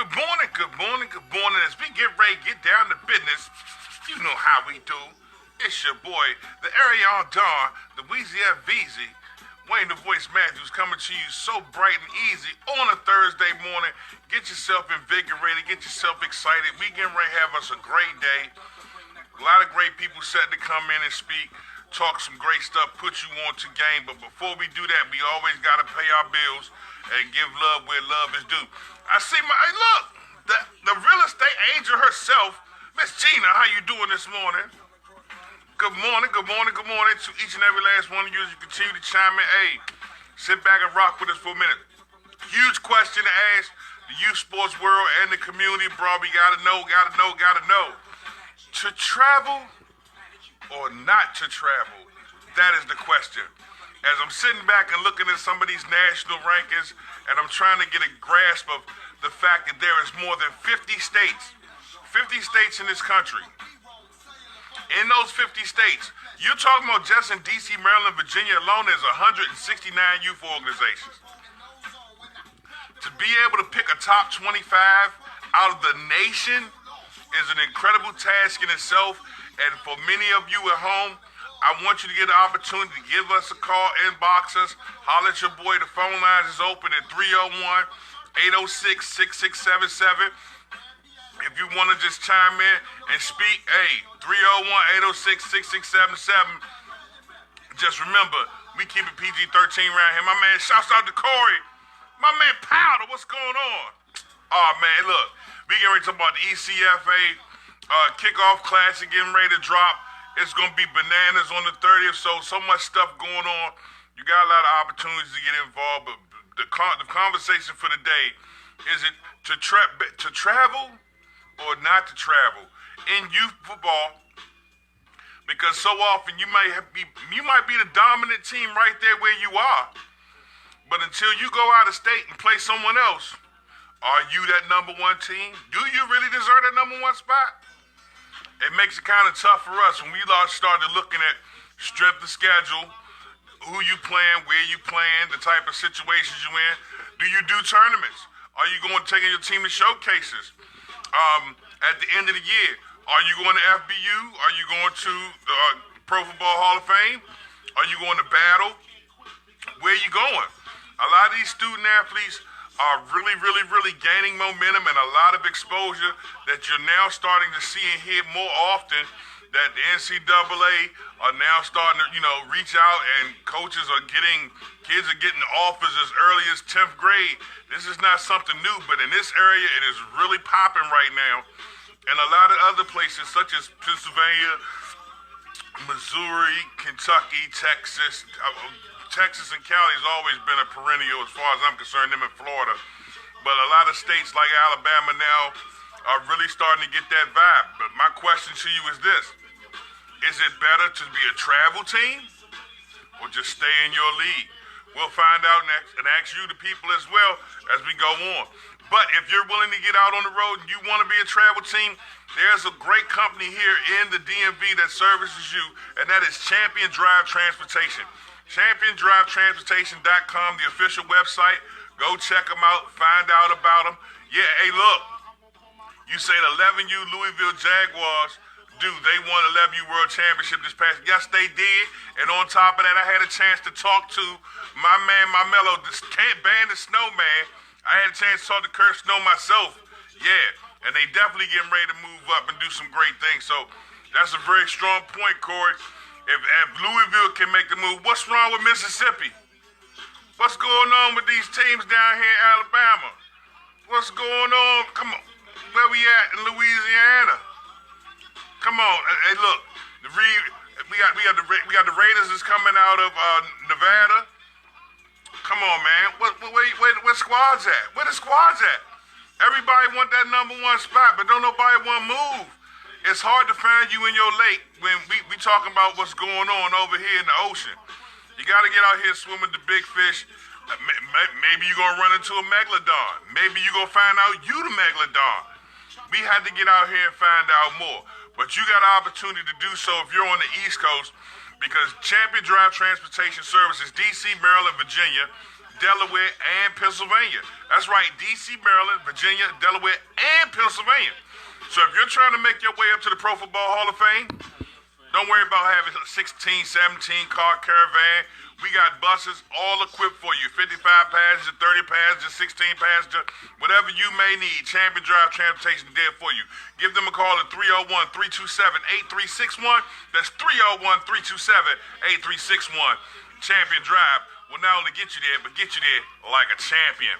Good morning, good morning. As we get ready to get down to business, you know how we do. It's your boy, the Arion Don, the Weezy F. Veezy, Wayne the Voice Matthews coming to you so bright and easy on a Thursday morning. Get yourself invigorated, get yourself excited. We getting ready to have us a great day. A lot of great people set to come in and speak, talk some great stuff, put you on to game. But before we do that, we always got to pay our bills and give love where love is due. I see hey, look, the real estate angel herself, Miss Gina, how you doing this morning? Good morning to each and every last one of you as you continue to chime in. Hey, sit back and rock with us for a minute. Huge question to ask the youth sports world and the community, bro. We gotta know. To travel or not to travel? That is the question. As I'm sitting back and looking at some of these national rankings, and I'm trying to get a grasp of the fact that there is more than 50 states in this country. In those 50 states, you're talking about just in D.C., Maryland, Virginia alone, there's 169 youth organizations. To be able to pick a top 25 out of the nation is an incredible task in itself. And for many of you at home, I want you to get the opportunity to give us a call, inbox us, holler at your boy. The phone lines is open at 301-806-6677. If you want to just chime in and speak, hey, 301-806-6677. Just remember, we keep it PG-13 around here. My man, shouts out to Corey. My man, Powder, what's going on? Oh, man, look, we getting ready to talk about the ECFA kickoff classic getting ready to drop. It's going to be bananas on the 30th, so much stuff going on. You got a lot of opportunities to get involved, but the conversation for the day, is it to travel or not to travel in youth football? Because so often you might be the dominant team right there where you are, but until you go out of state and play someone else, are you that number one team? Do you really deserve that number one spot? It makes it kind of tough for us when we started looking at strength of schedule, who you playing, where you playing, the type of situations you in. Do you do tournaments? Are you going to take your team to showcases? At the end of the year, are you going to FBU? Are you going to the Pro Football Hall of Fame? Are you going to battle? Where are you going? A lot of these student athletes are really gaining momentum and a lot of exposure that you're now starting to see and hear more often, that the NCAA are now starting to, reach out, and kids are getting offers as early as 10th grade. This is not something new, but in this area, it is really popping right now. And a lot of other places, such as Pennsylvania, Missouri, Kentucky, Texas. Texas and Cali has always been a perennial as far as I'm concerned, them in Florida. But a lot of states like Alabama now are really starting to get that vibe. But my question to you is this: is it better to be a travel team or just stay in your league? We'll find out next and ask you, the people, as well as we go on. But if you're willing to get out on the road and you want to be a travel team, there's a great company here in the DMV that services you, and that is Champion Drive Transportation. ChampionDriveTransportation.com, the official website. Go check them out, find out about them. Yeah, hey, look, you say the 11U Louisville Jaguars, dude, they won 11U World Championship this past. Yes, they did. And on top of that, I had a chance to talk to my man, my mellow, this Bandit Snowman. I had a chance to talk to Kurt Snow myself. Yeah, and they definitely getting ready to move up and do some great things. So that's a very strong point, Corey. If Louisville can make the move, what's wrong with Mississippi? What's going on with these teams down here in Alabama? What's going on? Come on, where we at in Louisiana? Come on, hey, look, we got the Raiders is coming out of Nevada. Come on, man, where squad's at? Where the squad's at? Everybody want that number one spot, but don't nobody want to move. It's hard to find you in your lake when we talking about what's going on over here in the ocean. You got to get out here swimming the big fish. Maybe you're going to run into a megalodon. Maybe you're going to find out you the megalodon. We had to get out here and find out more. But you got an opportunity to do so if you're on the East Coast, because Champion Drive Transportation services D.C., Maryland, Virginia, Delaware, and Pennsylvania. That's right, D.C., Maryland, Virginia, Delaware, and Pennsylvania. So if you're trying to make your way up to the Pro Football Hall of Fame, don't worry about having a 16, 17 car caravan. We got buses all equipped for you. 55 passenger, 30 passenger, 16 passenger, whatever you may need. Champion Drive Transportation there for you. Give them a call at 301-327-8361. That's 301-327-8361. Champion Drive will not only get you there, but get you there like a champion.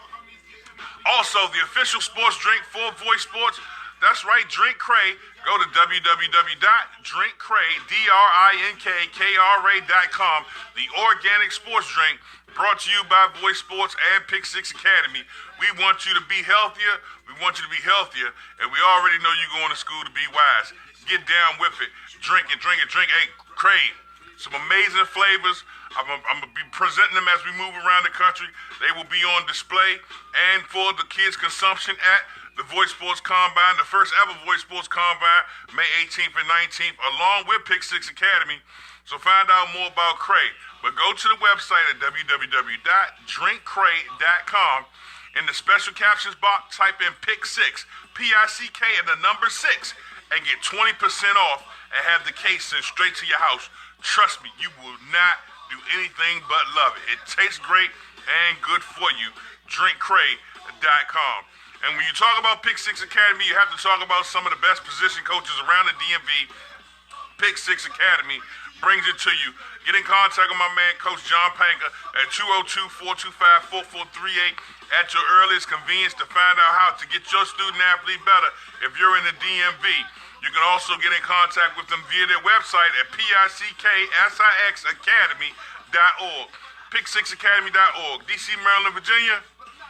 Also, the official sports drink for Voice Sports. That's right, Drink Cray. Go to www.drinkcray.com. The organic sports drink brought to you by Voice Sports and Pick Six Academy. We want you to be healthier. We want you to be healthier. And we already know you're going to school to be wise. Get down with it. Drink it, drink it, drink it. Hey, Cray, some amazing flavors. I'm going to be presenting them as we move around the country. They will be on display and for the kids' consumption at the Voice Sports Combine, the first ever Voice Sports Combine, May 18th and 19th, along with Pick Six Academy. So find out more about Cray. But go to the website at www.drinkcray.com. In the special captions box, type in Pick Six, P-I-C-K, and the number 6, and get 20% off and have the case sent straight to your house. Trust me, you will not do anything but love it. It tastes great and good for you. drinkcray.com. And when you talk about Pick Six Academy, you have to talk about some of the best position coaches around the DMV. Pick Six Academy brings it to you. Get in contact with my man, Coach John Panka, at 202-425-4438 at your earliest convenience to find out how to get your student athlete better if you're in the DMV. You can also get in contact with them via their website at picksixacademy.org. Pick6academy.org. DC, Maryland, Virginia,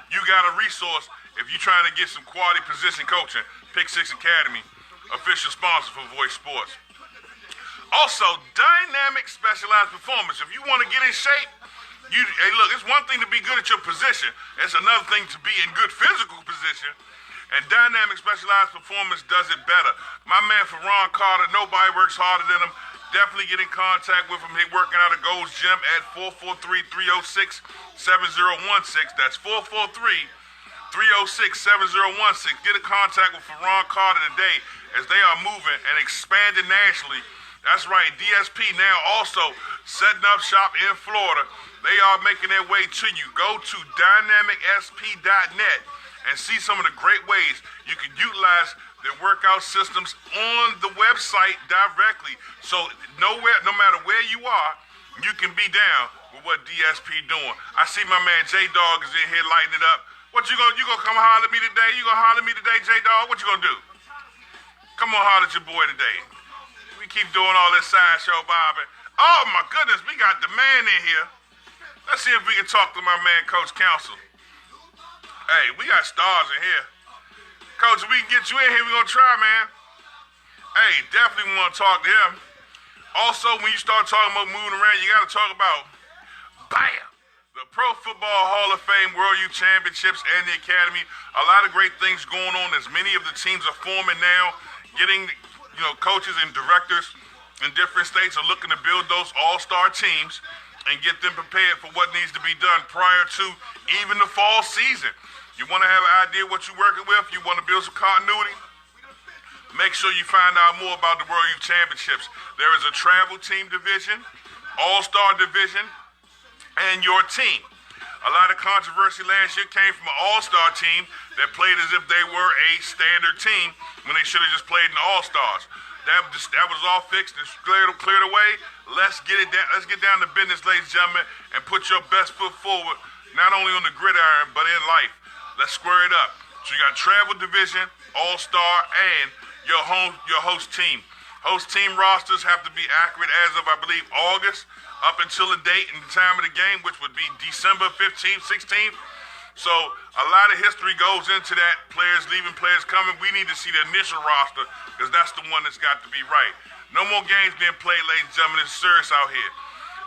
you got a resource if you're trying to get some quality position coaching. Pick Six Academy, official sponsor for Voice Sports. Also, Dynamic Specialized Performance. If you want to get in shape, hey, look, it's one thing to be good at your position. It's another thing to be in good physical position. And Dynamic Specialized Performance does it better. My man, Ferron Carter, nobody works harder than him. Definitely get in contact with him. He's working out at Gold's Gym at 443-306-7016. That's 443-306-7016. Get in contact with Ferron Carter today as they are moving and expanding nationally. That's right, DSP now also setting up shop in Florida. They are making their way to you. Go to dynamicsp.net and see some of the great ways you can utilize their workout systems on the website directly. So no matter where you are, you can be down with what DSP doing. I see my man J-Dog is in here lighting it up. What you gonna come holler at me today? You gonna holler at me today, J-Dog? What you gonna do? Come on, holler at your boy today. We keep doing all this sideshow bobbing. Oh my goodness, we got the man in here. Let's see if we can talk to my man, Coach Council. Hey, we got stars in here. Coach, if we can get you in here, we're gonna try, man. Hey, definitely wanna talk to him. Also, when you start talking about moving around, you gotta talk about, bam, the Pro Football Hall of Fame World Youth Championships and the Academy. A lot of great things going on as many of the teams are forming now, getting coaches and directors in different states are looking to build those all-star teams and get them prepared for what needs to be done prior to even the fall season. You want to have an idea what you're working with, you want to build some continuity, make sure you find out more about the World Youth Championships. There is a travel team division, all-star division, and your team. A lot of controversy last year came from an all-star team that played as if they were a standard team when they should have just played in the all-stars. That was all fixed and cleared away. Let's get down to business, ladies and gentlemen, and put your best foot forward, not only on the gridiron, but in life. Let's square it up. So you got travel division, all-star, and your host team. Host team rosters have to be accurate as of, I believe, August, up until the date and the time of the game, which would be December 15th, 16th. So a lot of history goes into that. Players leaving, players coming. We need to see the initial roster because that's the one that's got to be right. No more games being played, ladies and gentlemen. It's serious out here.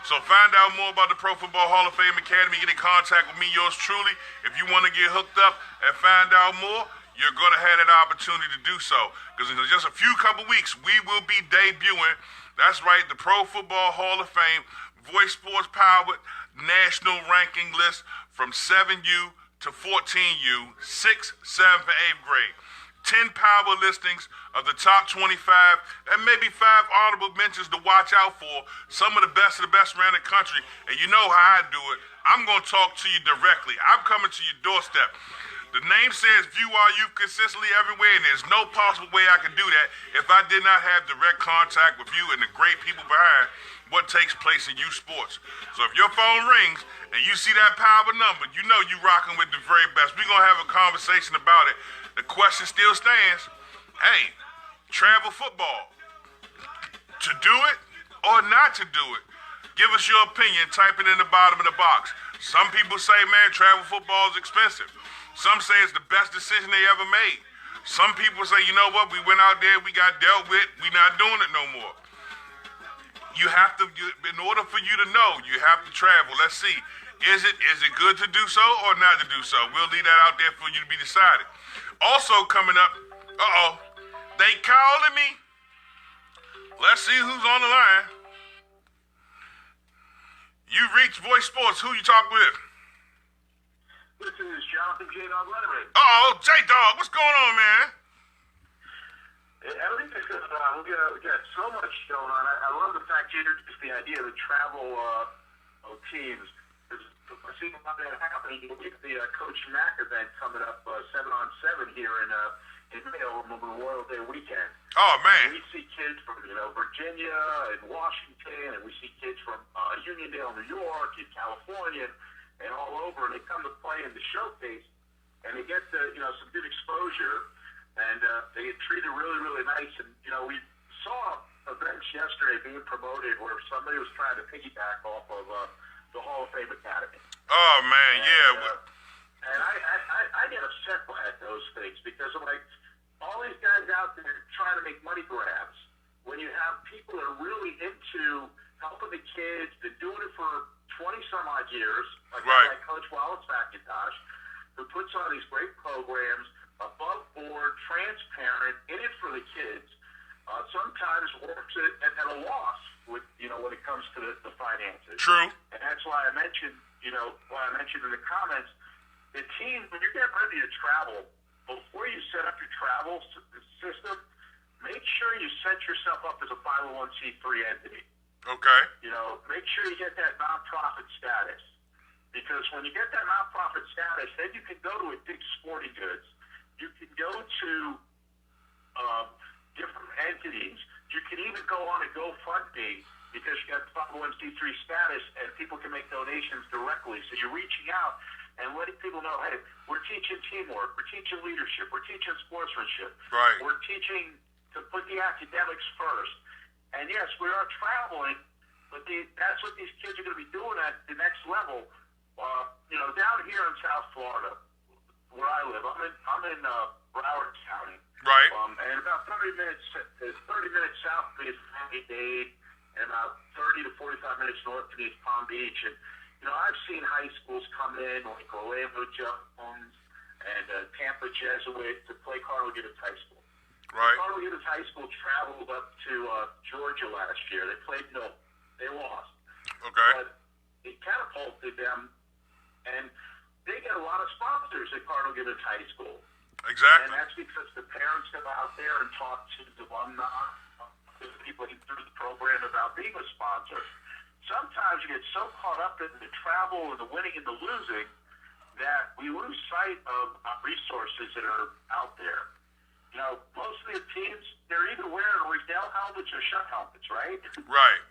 So find out more about the Pro Football Hall of Fame Academy. Get in contact with me, yours truly. If you want to get hooked up and find out more, you're going to have that opportunity to do so. Because in just a couple weeks, we will be debuting That's right, the Pro Football Hall of Fame, Voice Sports powered national ranking list from 7U to 14U, 6th, 7th, and 8th grade. 10 power listings of the top 25, and maybe 5 honorable mentions to watch out for. Some of the best around the country. And you know how I do it. I'm going to talk to you directly. I'm coming to your doorstep. The name says view our youth consistently everywhere, and there's no possible way I can do that if I did not have direct contact with you and the great people behind what takes place in youth sports. So if your phone rings and you see that power number, you know you rocking with the very best. We're going to have a conversation about it. The question still stands. Hey, travel football. To do it or not to do it? Give us your opinion. Type it in the bottom of the box. Some people say, man, travel football is expensive. Some say it's the best decision they ever made. Some people say, you know what, we went out there, we got dealt with, we not doing it no more. You have to, in order for you to know, you have to travel. Let's see. Is it good to do so or not to do so? We'll leave that out there for you to be decided. Also coming up, they calling me. Let's see who's on the line. You reached Voice Sports. Who you talking with? This is Jonathan J. Dog Letterman. J-Dog, what's going on, man? Everything is good. We got so much going on. I love the fact you introduced the idea of the travel teams. I see a lot of that happening. You get the Coach Mack event coming up 7-on-7 here in May over Memorial Day weekend. Oh, man. And we see kids from Virginia and Washington, and we see kids from Uniondale, New York, and California, and all over, and they come to play in the showcase, and they get some good exposure, and they get treated really, really nice. And we saw events yesterday being promoted where somebody was trying to piggyback off of the Hall of Fame Academy. Oh man, and, yeah. And I get upset at those things because I'm like, all these guys out there trying to make money grabs when you have people that are really into helping the kids, been doing it for 20 some odd years, like Coach Wallace McIntosh, who puts on these great programs, above board, transparent, in it for the kids. Sometimes works at a loss with when it comes to the finances. True. And that's why I mentioned in the comments, the team, when you're getting ready to travel, before you set up your travel system, make sure you set yourself up as a 501c3 entity. Okay. Make sure you get that nonprofit status. Because when you get that nonprofit status, then you can go to a Dick's Sporting Goods. You can go to different entities. You can even go on a GoFundMe because you got 501c3 status and people can make donations directly. So you're reaching out and letting people know, hey, we're teaching teamwork, we're teaching leadership, we're teaching sportsmanship. Right. We're teaching to put the academics first. And yes, we are traveling, but that's what these kids are going to be doing at the next level. Down here in South Florida, where I live, I'm in Broward County. Right. And about 30 minutes south of me is Miami-Dade, and about 30 to 45 minutes north of me is Palm Beach. And I've seen high schools come in like Orlando Jones and Tampa Jesuit to play Carlo Gibbons High School. Right. Carlo Gibbons High School traveled up to Georgia last year. They played they lost. Okay. But it catapulted them, and they get a lot of sponsors at Carlo Gibbons High School. Exactly. And that's because the parents go out there and talk to the alumni, to the people through the program about being a sponsor. Sometimes you get so caught up in the travel and the winning and the losing that we lose sight of resources that are out there. Most of the teams, they're either wearing Riddell helmets or Shuck helmets, right? Right.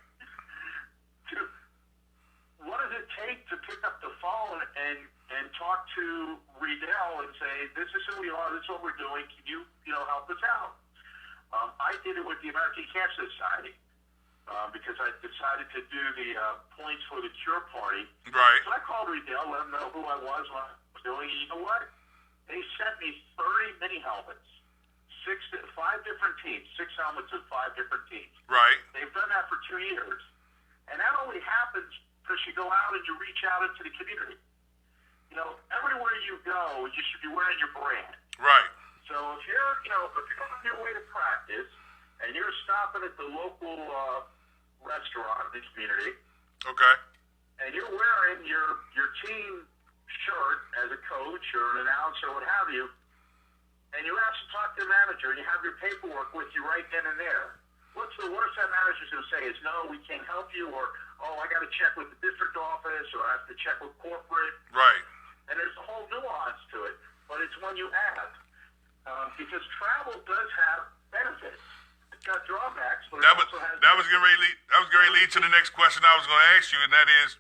What does it take to pick up the phone and talk to Riddell and say, this is who we are, this is what we're doing, can you help us out? I did it with the American Cancer Society because I decided to do the Points for the Cure party. Right. So I called Riddell, let him know who I was, what I was doing. And you know what? They sent me 30 mini helmets. 5 different teams, 6 helmets of 5 different teams. Right. They've done that for 2 years. And that only happens because you go out and you reach out into the community. Everywhere you go, you should be wearing your brand. Right. So if you're on your way to practice and you're stopping at the local restaurant in the community, Okay. and you're wearing your team shirt as a coach or an announcer or what have you, and you ask to talk to the manager and you have your paperwork with you right then and there. What's the worst that manager's going to say is, no, we can't help you, or, oh, I got to check with the district office, or I have to check with corporate. Right. And there's a whole nuance to it, but it's when you add. Because travel does have benefits. It's got drawbacks, but That it was also has... that was going to lead to the next question I was going to ask you, and that is,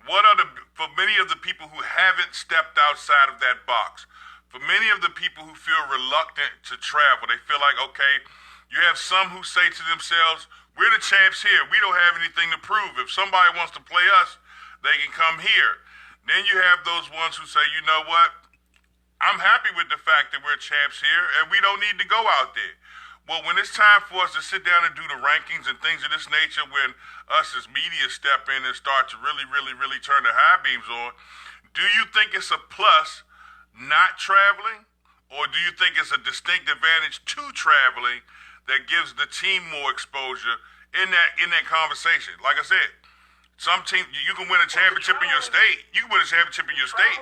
what are for many of the people who haven't stepped outside of that box, for many of the people who feel reluctant to travel, they feel like, okay, you have some who say to themselves, we're the champs here. We don't have anything to prove. If somebody wants to play us, they can come here. Then you have those ones who say, you know what? I'm happy with the fact that we're champs here and we don't need to go out there. Well, when it's time for us to sit down and do the rankings and things of this nature, when us as media step in and start to really, really, really turn the high beams on, do you think it's a plus not traveling? Or do you think it's a distinct advantage to traveling that gives the team more exposure in that conversation? Like I said, some team you can win a championship in your state. You can win a championship in your state.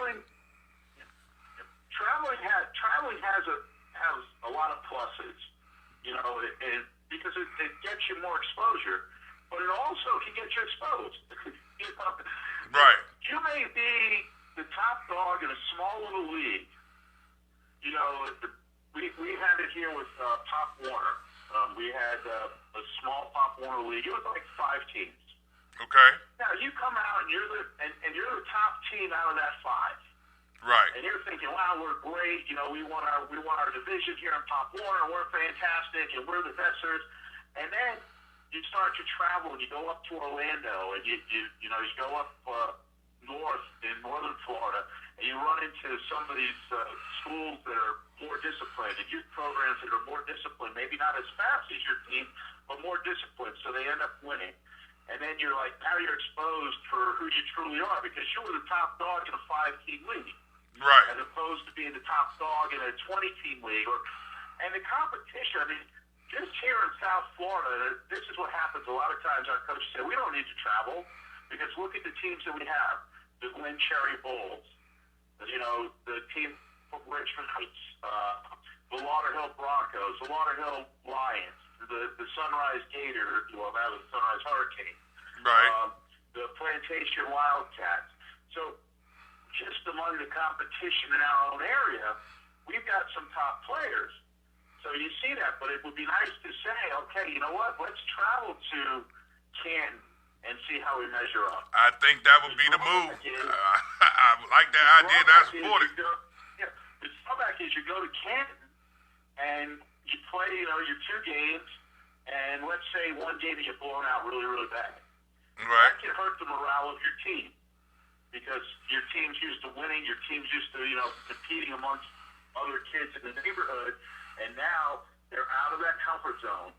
Traveling has a lot of pluses, you know, because it gets you more exposure, but it also can get you exposed. You know? Right. You may be the top dog in a small little league. You know, we had it here with Pop Warner. We had a small Pop Warner league. It was like 5 teams. Okay. Now you come out and you're the top team out of that 5. Right. And you're thinking, wow, we're great. You know, we won our division here in Pop Warner. We're fantastic, and we're the best. And then you start to travel and you go up to Orlando, and you go up north in northern Florida, and you run into some of these schools that are more disciplined, and youth programs that are more disciplined, maybe not as fast as your team, but more disciplined, so they end up winning. And then you're like, now you're exposed for who you truly are, because you were the top dog in a 5-team league. Right. As opposed to being the top dog in a 20-team league. And the competition, I mean, just here in South Florida, this is what happens a lot of times. Our coaches say, we don't need to travel, because look at the teams that we have. The Glen Cherry Bulls, you know, the team from Richmond Heights, the Lauderhill Broncos, the Lauderhill Lions, the Sunrise Gators, well, that was the Sunrise Hurricane. Right. The Plantation Wildcats. So just among the competition in our own area, we've got some top players. So you see that, but it would be nice to say, okay, you know what, let's travel to Canton and see how we measure up. I think that would be the move. I like that idea. I support it. Yeah, the drawback is you go to Canton and you play, you know, your 2 games, and let's say one game you get blown out really, really bad. Right. That can hurt the morale of your team, because your team's used to winning, your team's used to, you know, competing amongst other kids in the neighborhood, and now they're out of that comfort zone,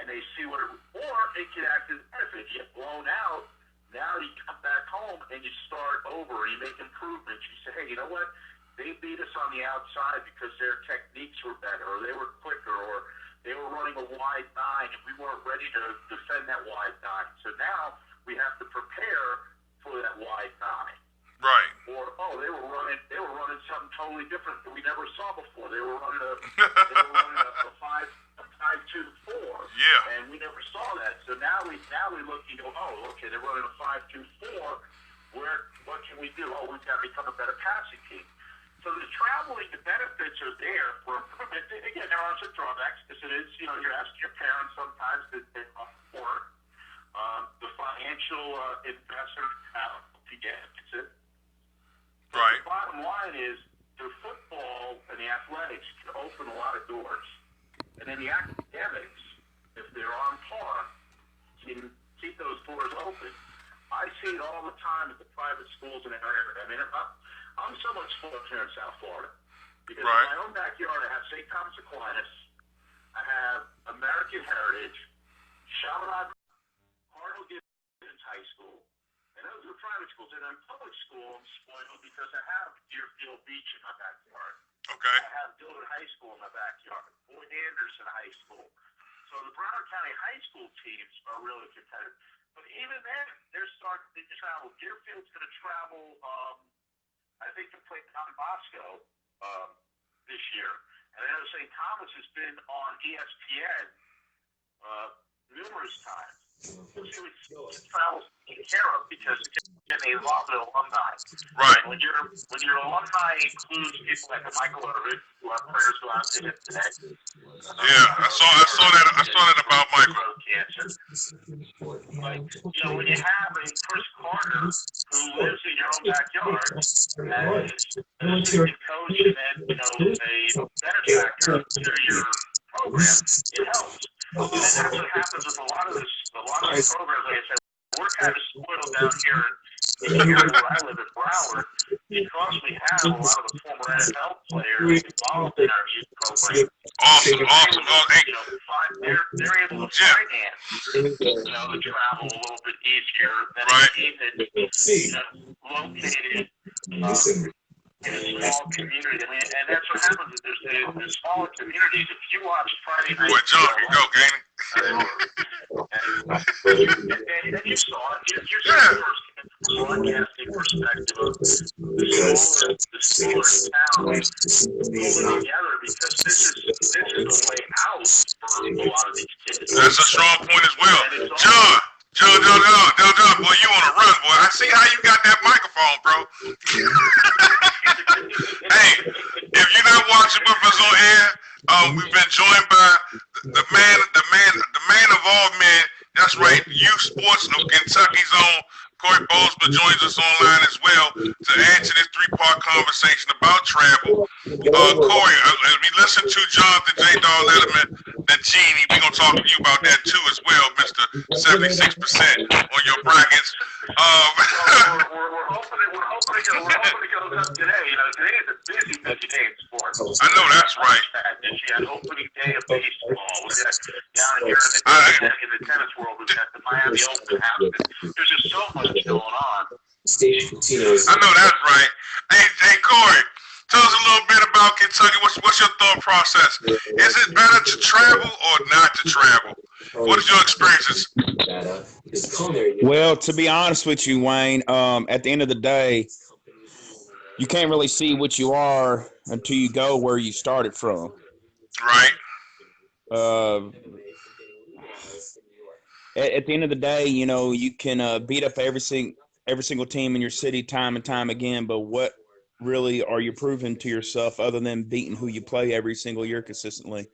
and they see what or it can act as a benefit. You get blown out, now you come back home and you start over, you make improvements. You say, hey, you know what? They beat us on the outside because their techniques were better, or they were quicker, or they were running a wide 9, and we weren't ready to defend that wide 9. So now we have to prepare for that wide 9. Right. Or they were running something totally different that we never saw before. They were running a 5-2-4. Yeah. And we never saw that. So now we look and go, oh, okay, they're running a 5-2-4. What can we do? Oh, we've got to become a better passing team. So the traveling, the benefits are there for improvement. Again, there are some drawbacks, because it is, you know, you're asking your parents sometimes to take off work. The financial investment to get it. Right. The bottom line is the football and the athletics can open a lot of doors. And then the academics, if they're on par, can keep those doors open. I see it all the time at the private schools in the area. I mean, I'm so much spoiled here in South Florida, because right. in my own backyard I have St. Thomas Aquinas, I have American Heritage, Chaminade, Cardinal Gibbons High School, and those are private schools. And in public school, I'm spoiled because I have Deerfield Beach in my backyard. Okay. I have Dillard High School in my backyard, Boyd Anderson High School. So the Broward County high school teams are really competitive. But even then, they're starting to travel. Deerfield's going to travel, I think, to play Don Bosco this year. And I know St. Thomas has been on ESPN numerous times. We'll see what travels taken care of because they love the alumni. Right. And when your alumni includes people like Michael Irvin, who our prayers go out to him today. Yeah, I saw that about Michael. Cancer. Like, when you have a Chris Carter who lives in your own backyard as an assistant coach and then, a benefactor to your program, it helps. And that's what happens with a lot of these programs. Like I said, we're kind of spoiled down here where I live in Broward because we have a lot of the former NFL players involved in our youth program. Awesome. They're able to finance, the travel a little bit easier than a team that's located in a small community. I mean, and that's what happens. There's smaller communities. If you watch Friday Night, boy, John, you go, Gainey. And you saw it. You saw the first broadcasting perspective of the smaller towns moving together because this is the way out for a lot of these kids. That's a strong point as well. John, boy, you on a run, boy. I see how you got that microphone, bro. Hey, if you're not watching with us on air, we've been joined by the man of all men. That's right, Youth Sports of Kentucky's own Corey Bosma joins us online as well to answer this three-part conversation about travel. Corey, as we listen to Jonathan J. Dawg Letterman, the Genie, we're going to talk to you about that too as well, Mr. 76% on your brackets. We're hoping it goes up today. Today is a busy day in sports. I know that's right. She had opening day of baseball. We got down here in the tennis world, we've got the Miami Open happening. There's just so much going on. I know that's right. Hey, Corey, tell us a little bit about Kentucky. What's your thought process? Is it better to travel or not to travel? What is your experiences? Well, to be honest with you, Wayne, at the end of the day, you can't really see what you are until you go where you started from. Right. At the end of the day, you can beat up every single team in your city time and time again, but what really are you proving to yourself other than beating who you play every single year consistently?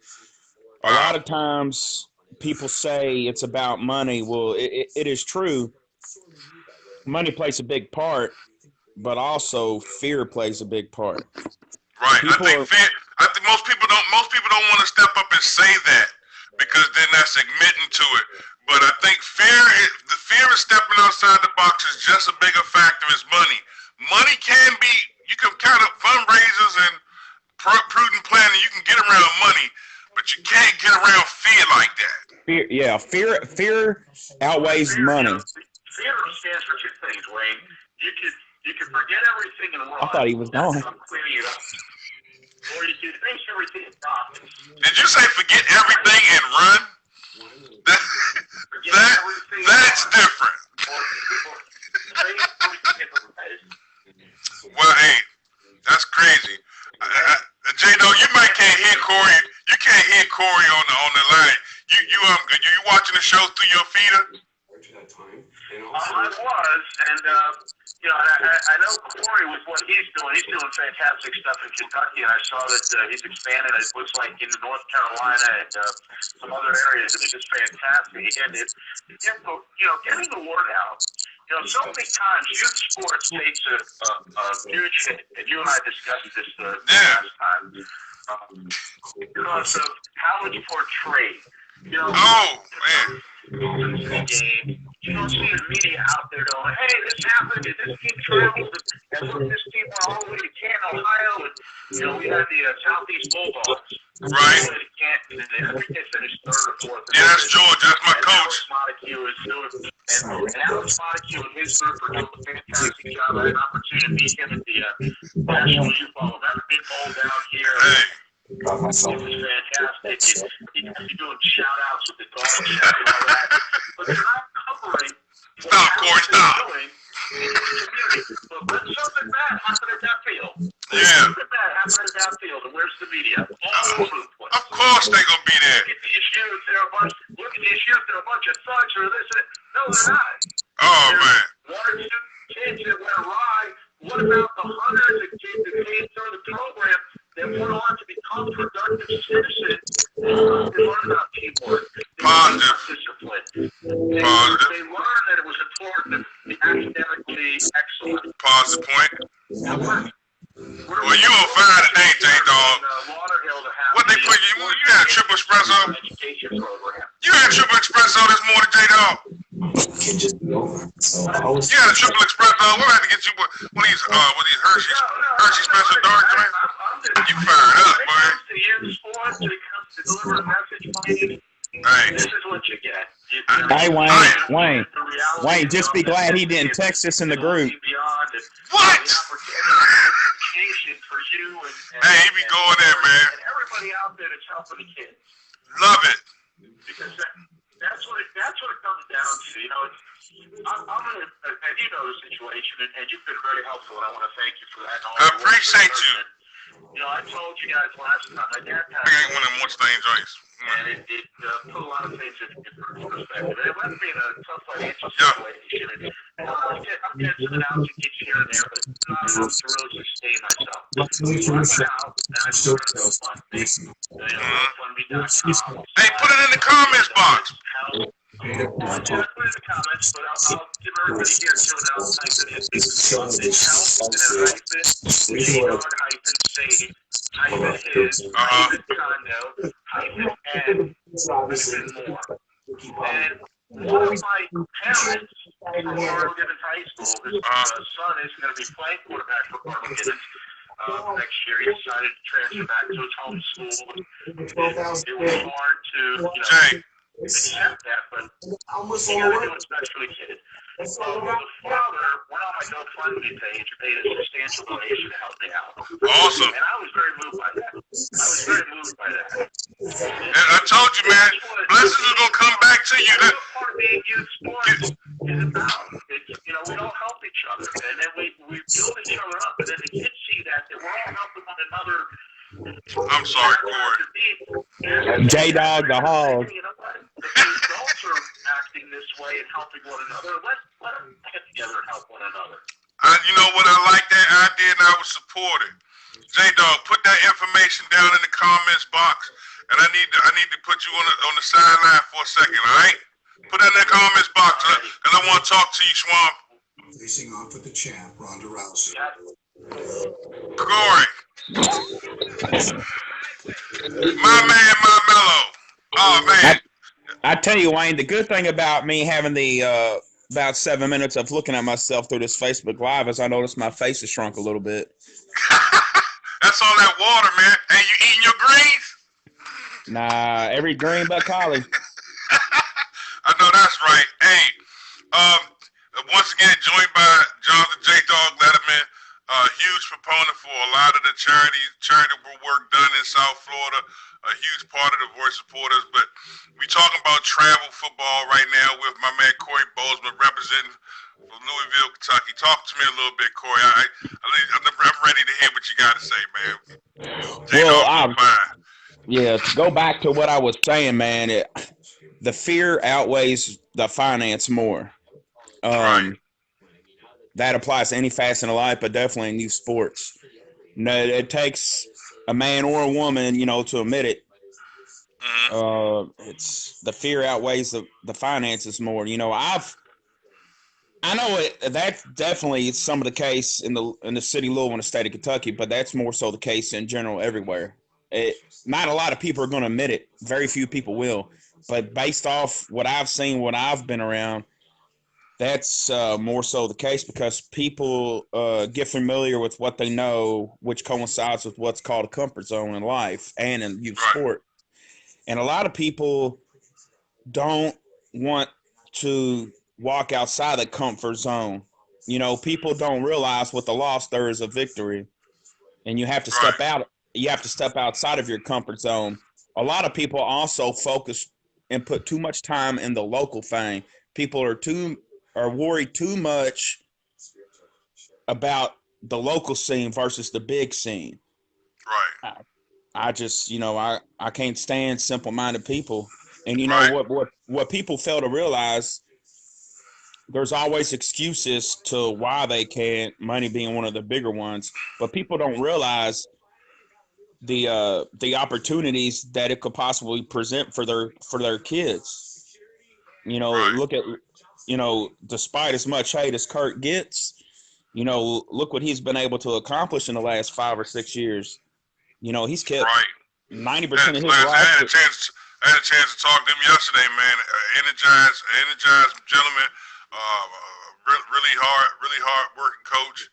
A lot of times people say it's about money. Well, it is true. Money plays a big part, but also fear plays a big part. Right. I think most people don't want to step up and say that because then that's admitting to it. But I think the fear of stepping outside the box is just as big a factor as money. Money you can count up fundraisers and prudent planning. You can get around money, but you can't get around fear like that. Fear outweighs money. Fear stands for two things, Wayne. You can forget everything and run. I thought he was gone. I'm cleaning it up. Or you can face everything and stop. Did you say forget everything and run? That's different. Well, hey, that's crazy. J-Dawg, you might can't hear Corey. You can't hear Corey on the line. You watching the show through your feeder? I was, and I know Corey with what he's doing. He's doing fantastic stuff in Kentucky, and I saw that he's expanded. It looks like into North Carolina and some other areas, and it's just fantastic. And getting the word out. So many times youth sports takes a huge hit, and you and I discussed this last time because of how it's portrayed. Oh man. Game. You don't see the media out there going, hey, this happened, and this team traveled, and look, this team went all the way to Canton, Ohio, and, we had the Southeast Bulldogs. Right. I think they finished third or fourth. Yeah, that's George. That's my coach. And Alex Montague and his group are doing a fantastic job. I had an opportunity to meet him at the National Youth Ball. That big bowl down here. Hey. It was fantastic. You're doing shout outs with the dog chat and all that. But they're not covering Stop, Corey, stop. doing in the community. But when something bad happened at that field, Yeah. something bad happened at that field, and where's the media? All over the place. Of course they gonna be there. Look at these youth, they're a bunch of thugs or this and no, they're not. Oh man. One or two kids that went awry. What about the hundreds of kids that came through the program that went on to become productive citizens and learn about teamwork? They learned about discipline. They learned that it was important to be academically excellent. Positive point. Well, you on fire today, J-Dog. What they put you? You had a triple espresso. You had a triple espresso this morning, J-Dog. You had a triple espresso. We'll have to get you one of these Hershey special dark drinks. You fired up, boy. Hey. This is what you get. Hey, Wayne, just be glad he didn't text us in the group. What? For you and Hey, he be going there, man. And everybody out there that's helping the kids. Love it. Because that's what it comes down to. You know, I'm in and you know the situation, and you've been very helpful, and I want to thank you for that. I appreciate you. You know, I told you guys last time, my dad I got one of them one-stain joints. and it put a lot of things in perspective. And it left me in a tough financial situation. And I'm getting some ounces here and there, but it's not enough to really sustain myself. So I went out, and I started to fund me. GoFundMe.com. Hey, put it in the comments box. Yeah, put it in the comments, but I'll give everybody here to it. I'll type it in. It's funded help and a hyphen, hyphen save, hyphen his, hyphen condo, hyphen and hyphen more. And one of my parents from Carl Gibbons High School, his son is going to be playing quarterback for Carl Gibbons next year. He decided to transfer back to his home school. It was hard to, accept that, but you got to do what's best for the kid. The father went on my GoFundMe page and made a substantial donation to help me out. Awesome. And I was very moved by that. And I told you, man, blessings are going to come back to you. That's what part of being youth sports is about. It's, we all help each other, and then we build each other up, and then the kids see that we're all helping one another. I'm sorry, Corey. J-Dog the Hog. The adults are acting this way and helping one another. Let them get together and help one another. You know what? I like that idea, and I would support it. J-Dog, put that information down in the comments box, and I need to put you on the sideline for a second, all right? Put that in the comments box, because I want to talk to you, Swamp. Facing off with the champ, Ronda Rousey. Corey. My man, my mellow. Oh, man. I tell you, Wayne, the good thing about me having the about 7 minutes of looking at myself through this Facebook Live is I noticed my face has shrunk a little bit. That's all that water, man. Hey, you eating your greens? Nah, every green but collie. I know that's right. Hey, once again, joined by Jonathan J-Dog Letterman, a huge proponent for a lot of the charitable work done in South Florida, a huge part of the Voice supporters. But we talking about travel football right now with my man Corey Bozeman representing from Louisville, Kentucky. Talk to me a little bit, Corey. I'm ready to hear what you got to say, man. Yeah, to go back to what I was saying, man, the fear outweighs the finance more. Right. That applies to any facet of life, but definitely in youth sports. It takes a man or a woman, to admit it. It's the fear outweighs the finances more. I know that's definitely some of the case in the city of Louisville, in the state of Kentucky, but that's more so the case in general everywhere. Not a lot of people are going to admit it. Very few people will. But based off what I've seen, what I've been around, that's more so the case because people get familiar with what they know, which coincides with what's called a comfort zone in life and in youth sport. And a lot of people don't want to walk outside the comfort zone. People don't realize with the loss there is a victory, and you have to step out you have to step outside of your comfort zone. A lot of people also focus and put too much time in the local thing. People are worried too much about the local scene versus the big scene. Right. I just, I can't stand simple-minded people. And Right. what people fail to realize, there's always excuses to why they can't, money being one of the bigger ones, but people don't realize the opportunities that it could possibly present for their kids. Right. Look at, despite as much hate as Kurt gets, look what he's been able to accomplish in the last 5 or 6 years. He's kept Right. 90% of his I had roster. I had a chance to talk to him yesterday, man. Energized gentleman. Really hard working coach,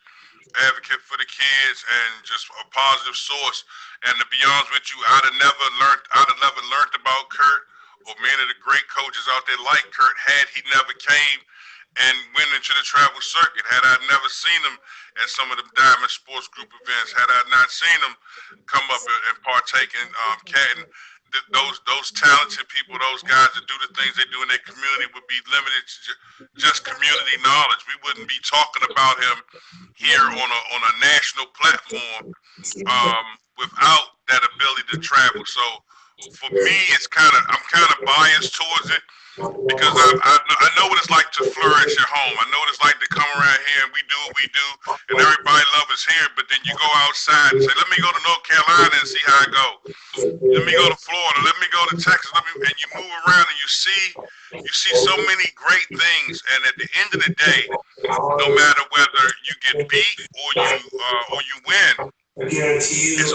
advocate for the kids, and just a positive source. And to be honest with you, I'd have never learned about Kurt or many of the great coaches out there like Kurt had he never came and went into the travel circuit. Had I never seen him at some of the Diamond Sports Group events, had I not seen him come up and partake in Canton, those talented people, those guys that do the things they do in their community would be limited to just community knowledge. We wouldn't be talking about him here on a national platform without that ability to travel. So for me, I'm kind of biased towards it because I know what it's like to flourish at home. I know what it's like to come around here and we do what we do, and everybody loves us here. But then you go outside and say, "Let me go to North Carolina and see how it goes. Let me go to Florida. Let me go to Texas." And you move around and you see so many great things. And at the end of the day, no matter whether you get beat or you win, it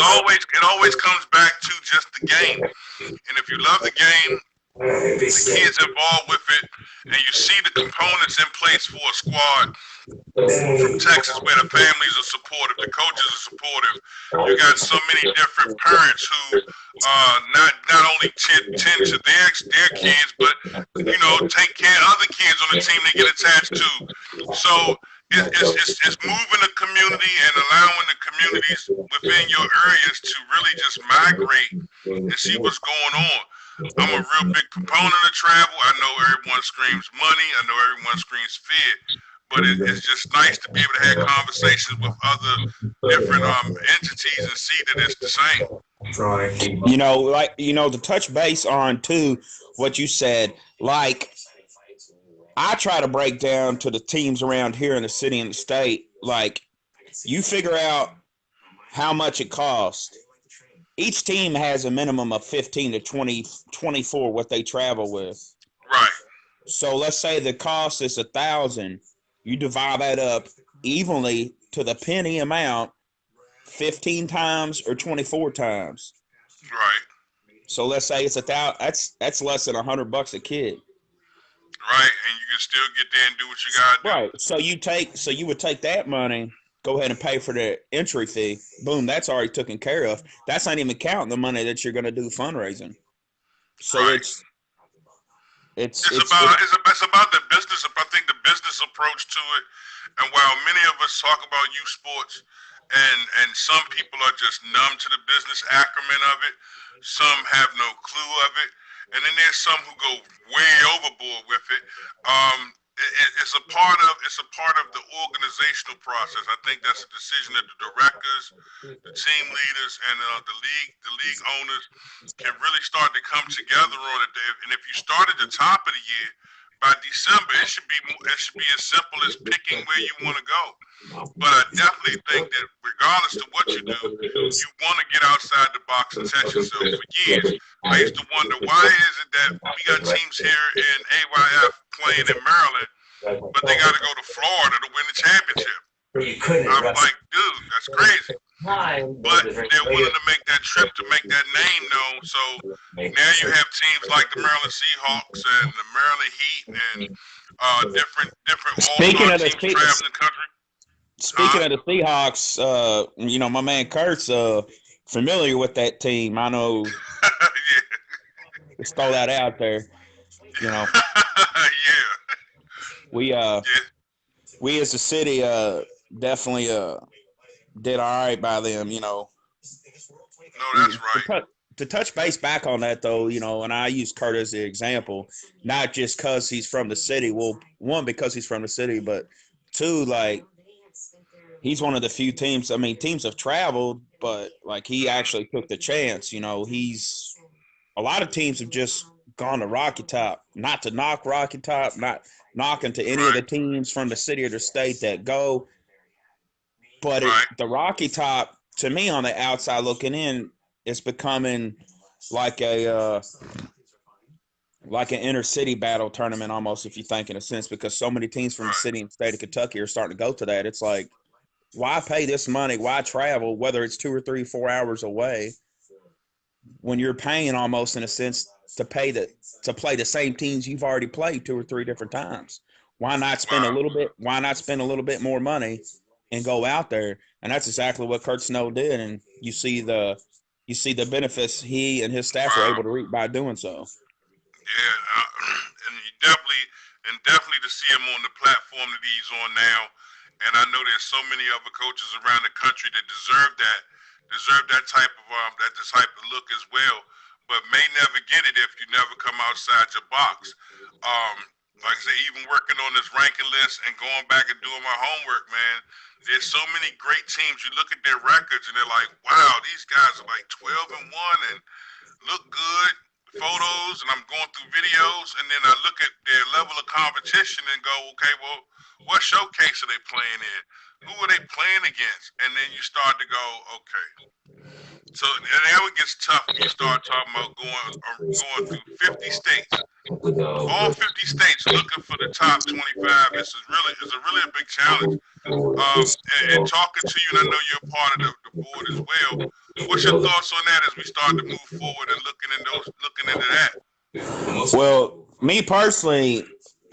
always comes back to just the game. And if you love the game, the kids involved with it, and you see the components in place for a squad from Texas where the families are supportive, the coaches are supportive. You got so many different parents who not only tend to their kids, but take care of other kids on the team they get attached to. So it's moving the community and allowing the communities within your areas to really just migrate and see what's going on. I'm a real big proponent of travel. I know everyone screams money. I know everyone screams fear. But it's just nice to be able to have conversations with other different entities and see that it's the same. To touch base on, too, what you said, like, I try to break down to the teams around here in the city and the state, like, you figure out how much it costs. Each team has a minimum of 15 to 24 what they travel with. Right. So let's say the cost is $1,000. You divide that up evenly to the penny amount 15 times or 24 times. Right. So let's say it's $1,000. That's less than $100 a kid. Right, and you can still get there and do what you gotta do. Right. So you would take that money, go ahead and pay for the entry fee. Boom, that's already taken care of. That's not even counting the money that you're going to do fundraising. So right. it's about the business. I think the business approach to it. And while many of us talk about youth sports, and some people are just numb to the business acumen of it, some have no clue of it, and then there's some who go way overboard with it. It's a part of the organizational process. I think that's a decision that the directors, the team leaders, and the league owners can really start to come together on it. And if you start at the top of the year, by December it should be as simple as picking where you want to go. But I definitely think that regardless of what you do, you want to get outside the box and test yourself. For years, I used to wonder, why is it that we got teams here in AYF playing in Maryland, but they got to go to Florida to win the championship? I'm like, dude, that's crazy. But they're willing to make that trip to make that name known. So now you have teams like the Maryland Seahawks and the Maryland Heat and different all-star teams traveling the country. Speaking of the Seahawks, my man Kurt's familiar with that team. I know. Yeah. Let's throw that out there. Yeah. We as a city definitely did all right by them. No, that's right. To touch base back on that, though, you know, and I use Kurt as the example, not just because he's from the city. Well, one, because he's from the city, but two, like, he's one of the few teams. I mean, teams have traveled, but, like, he actually took the chance. You know, a lot of teams have just gone to Rocky Top, not to knock Rocky Top, not knocking to any of the teams from the city or the state that go. But the Rocky Top, to me, on the outside looking in, it's becoming like like an inner city battle tournament almost, if you think in a sense, because so many teams from the city and state of Kentucky are starting to go to that. It's like, why pay this money? Why travel, whether it's 2 or 3, 4 hours away, when you're paying almost in a sense to play the same teams you've already played 2 or 3 different times? Why not spend a little bit? Why not spend a little bit more money and go out there? And that's exactly what Curt Snow did. And you see the benefits he and his staff were able to reap by doing so. Yeah, and definitely to see him on the platform that he's on now. And I know there's so many other coaches around the country that deserve that type of look as well, but may never get it if you never come outside your box. Like I say, even working on this ranking list and going back and doing my homework, man, there's so many great teams. You look at their records and they're like, wow, these guys are like 12-1 and look good, photos, and I'm going through videos, and then I look at their level of competition and go, okay, well, what showcase are they playing in? Who are they playing against? And then you start to go, okay. So now it gets tough when you start talking about going through 50 states. All 50 states looking for the top 25. It's a really big challenge. And talking to you, and I know you're a part of the board as well. What's your thoughts on that as we start to move forward and looking into that? Well, me personally,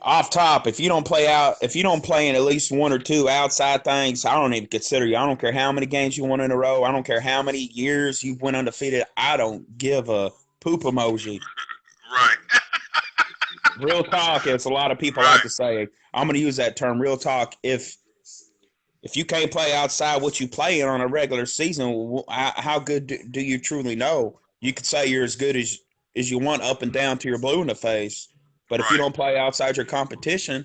off top, if you don't play in at least 1 or 2 outside things, I don't even consider you. I don't care how many games you won in a row. I don't care how many years you went undefeated. I don't give a poop emoji. Right. Real talk, as a lot of people like to say. I'm going to use that term, real talk. If you can't play outside what you play in on a regular season, how good do you truly know? You could say you're as good as you want up and down to your blue in the face. But if you don't play outside your competition,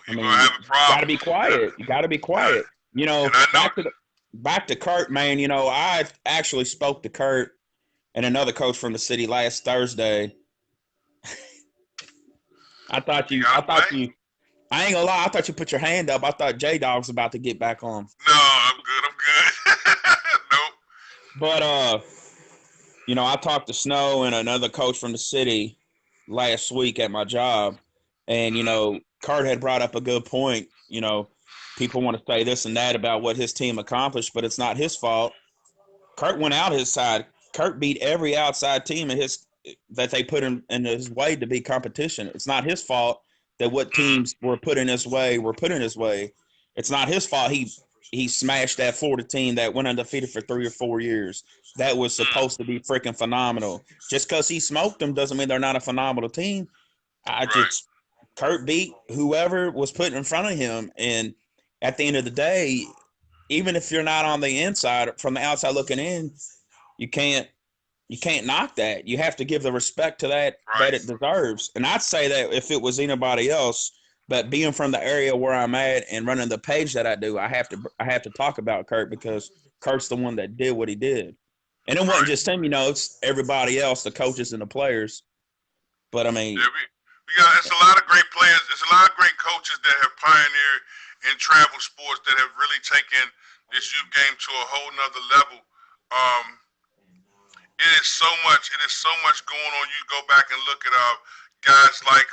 you're gonna have a problem. You gotta be quiet. You know, back to Curt, man. You know, I actually spoke to Curt and another coach from the city last Thursday. I ain't gonna lie, I thought you put your hand up. I thought J-Dog was about to get back on. No, I'm good. Nope. But you know, I talked to Snow and another coach from the city last week at my job, and, you know, Curt had brought up a good point. You know, people want to say this and that about what his team accomplished, but it's not his fault. Curt went out his side. Curt beat every outside team that they put in his way to be competition. It's not his fault that what teams were put in his way. It's not his fault he smashed that Florida team that went undefeated for 3 or 4 years. That was supposed to be freaking phenomenal. Just because he smoked them doesn't mean they're not a phenomenal team. Curt beat whoever was put in front of him. And at the end of the day, even if you're not on the inside, from the outside looking in, you can't knock that. You have to give the respect to that it deserves. And I'd say that if it was anybody else, but being from the area where I'm at and running the page that I do, I have to talk about Curt, because Curt's the one that did what he did. And it wasn't just him, you know, it's everybody else, the coaches and the players. But I mean, it's a lot of great players. There's a lot of great coaches that have pioneered in travel sports that have really taken this youth game to a whole nother level. It is so much going on. You go back and look at guys like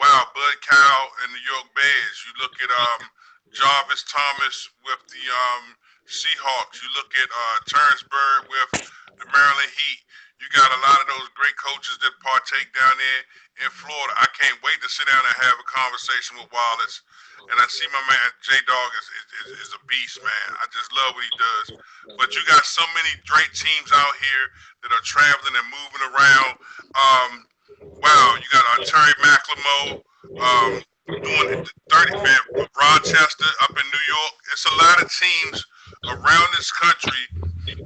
Bud Cow and the York Bears. You look at Jarvis Thomas with the Seahawks. You look at Terrence Bird with the Maryland Heat. You got a lot of those great coaches that partake down there in Florida. I can't wait to sit down and have a conversation with Wallace. And I see my man J-Dog is a beast, man. I just love what he does. But you got so many great teams out here that are traveling and moving around. You got Terry McLemore. doing 35th, Rochester up in New York. It's a lot of teams around this country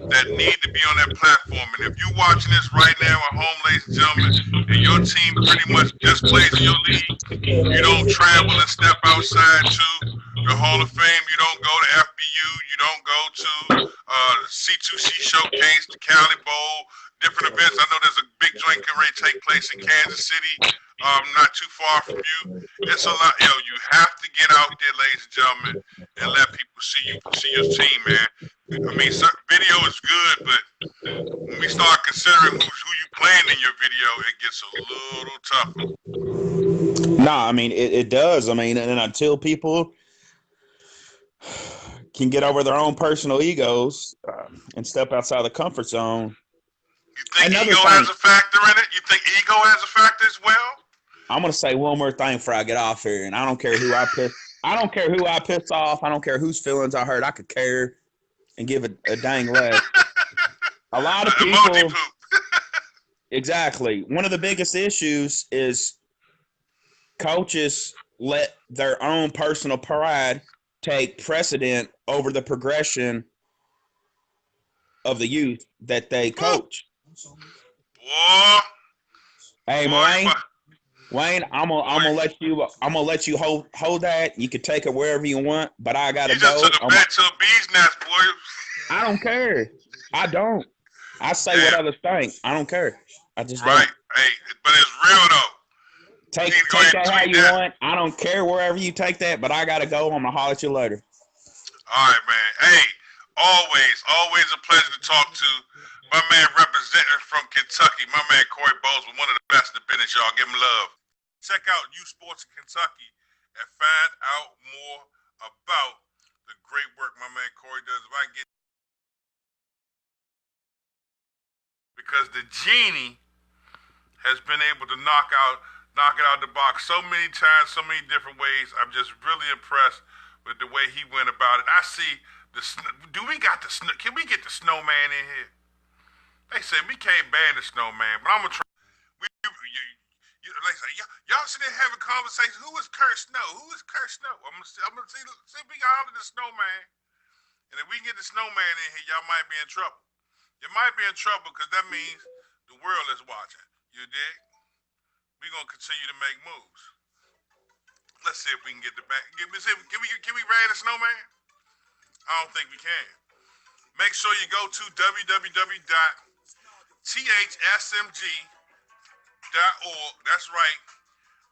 that need to be on that platform. And if you're watching this right now at home, ladies and gentlemen, and your team pretty much just plays in your league, you don't travel and step outside to the Hall of Fame, you don't go to FBU, you don't go to C2C Showcase, the Cali Bowl, different events. I know there's a big joint getting ready to take place in Kansas City, not too far from you. It's a lot. You have to get out there, ladies and gentlemen, and let people see your team, man. I mean, video is good, but when we start considering who you playing in your video, it gets a little tougher. No, I mean it does. I mean, and until people can get over their own personal egos and step outside the comfort zone. You think ego has a factor in it? You think ego has a factor as well? I'm gonna say one more thing before I get off here, and I don't care who I piss. I don't care who I piss off. I don't care whose feelings I hurt. I could care and give a dang leg. A lot of people. Exactly. One of the biggest issues is coaches let their own personal pride take precedent over the progression of the youth that they coach. Boy. Hey, Wayne, I'm gonna let you hold that. You can take it wherever you want, but I gotta go. You just took a bet to a bee's nest, boy. I don't care. I don't. I say what others think. I don't care. I just don't. Hey, but it's real though. Take that how you want. I don't care wherever you take that, but I gotta go. I'm gonna holler at you later. All right, man. Hey, always a pleasure to talk to my man representing from Kentucky, my man Corey Bozeman, one of the best in the business, y'all. Give him love. Check out U Sports in Kentucky and find out more about the great work my man Corey does. If I get because the genie has been able to knock it out the box so many times, so many different ways. I'm just really impressed with the way he went about it. I see can we get the snowman in here? They say we can't ban the snowman, but I'm gonna try. They say y'all sitting there having conversations. Who is Kurt Snow? Who is Kurt Snow? I'm gonna see if we can holler the snowman, and if we can get the snowman in here, y'all might be in trouble. You might be in trouble because that means the world is watching. You dig? We're gonna continue to make moves. Let's see if we can get the back. Can we raid the snowman? I don't think we can. Make sure you go to www.thsmg.org. That's right.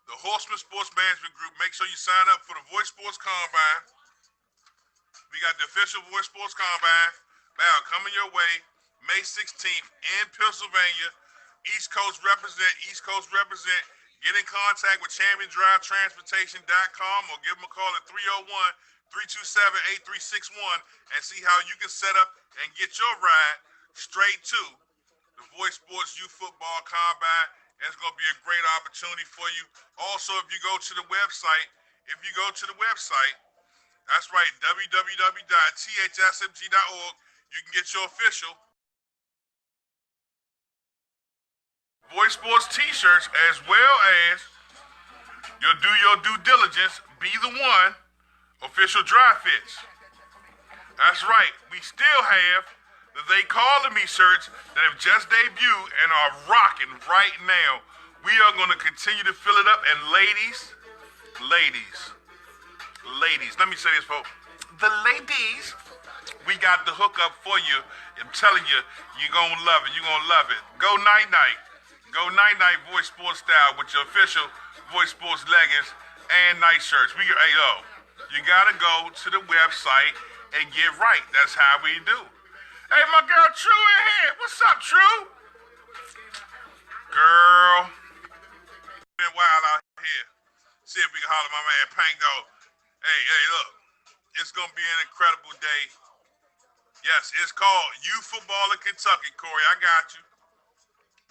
The Horseman Sports Management Group. Make sure you sign up for the Voice Sports Combine. We got the official Voice Sports Combine. Now, coming your way, May 16th in Pennsylvania. East Coast represent. Get in contact with ChampionDriveTransportation.com or give them a call at 301-327-8361 and see how you can set up and get your ride straight to the Voice Sports Youth Football Combine. And it's going to be a great opportunity for you. Also, if you go to the website, that's right, www.thsmg.org, you can get your official Voice Sports t-shirts, as well as you'll do your due diligence, be the one, official dry fits. That's right, we still have the They Calling Me shirts that have just debuted and are rocking right now. We are going to continue to fill it up, and ladies, let me say this, folks. The ladies, we got the hookup for you. I'm telling you, you're going to love it. Go night-night. Go night-night Voice Sports style with your official Voice Sports leggings and night shirts. You gotta go to the website and get right. That's how we do. Hey, my girl True in here. What's up, True? Girl. Been wild out here. See if we can holler my man Pank Dog. Hey, look. It's gonna be an incredible day. Yes, it's called Youth Football in Kentucky, Corey. I got you.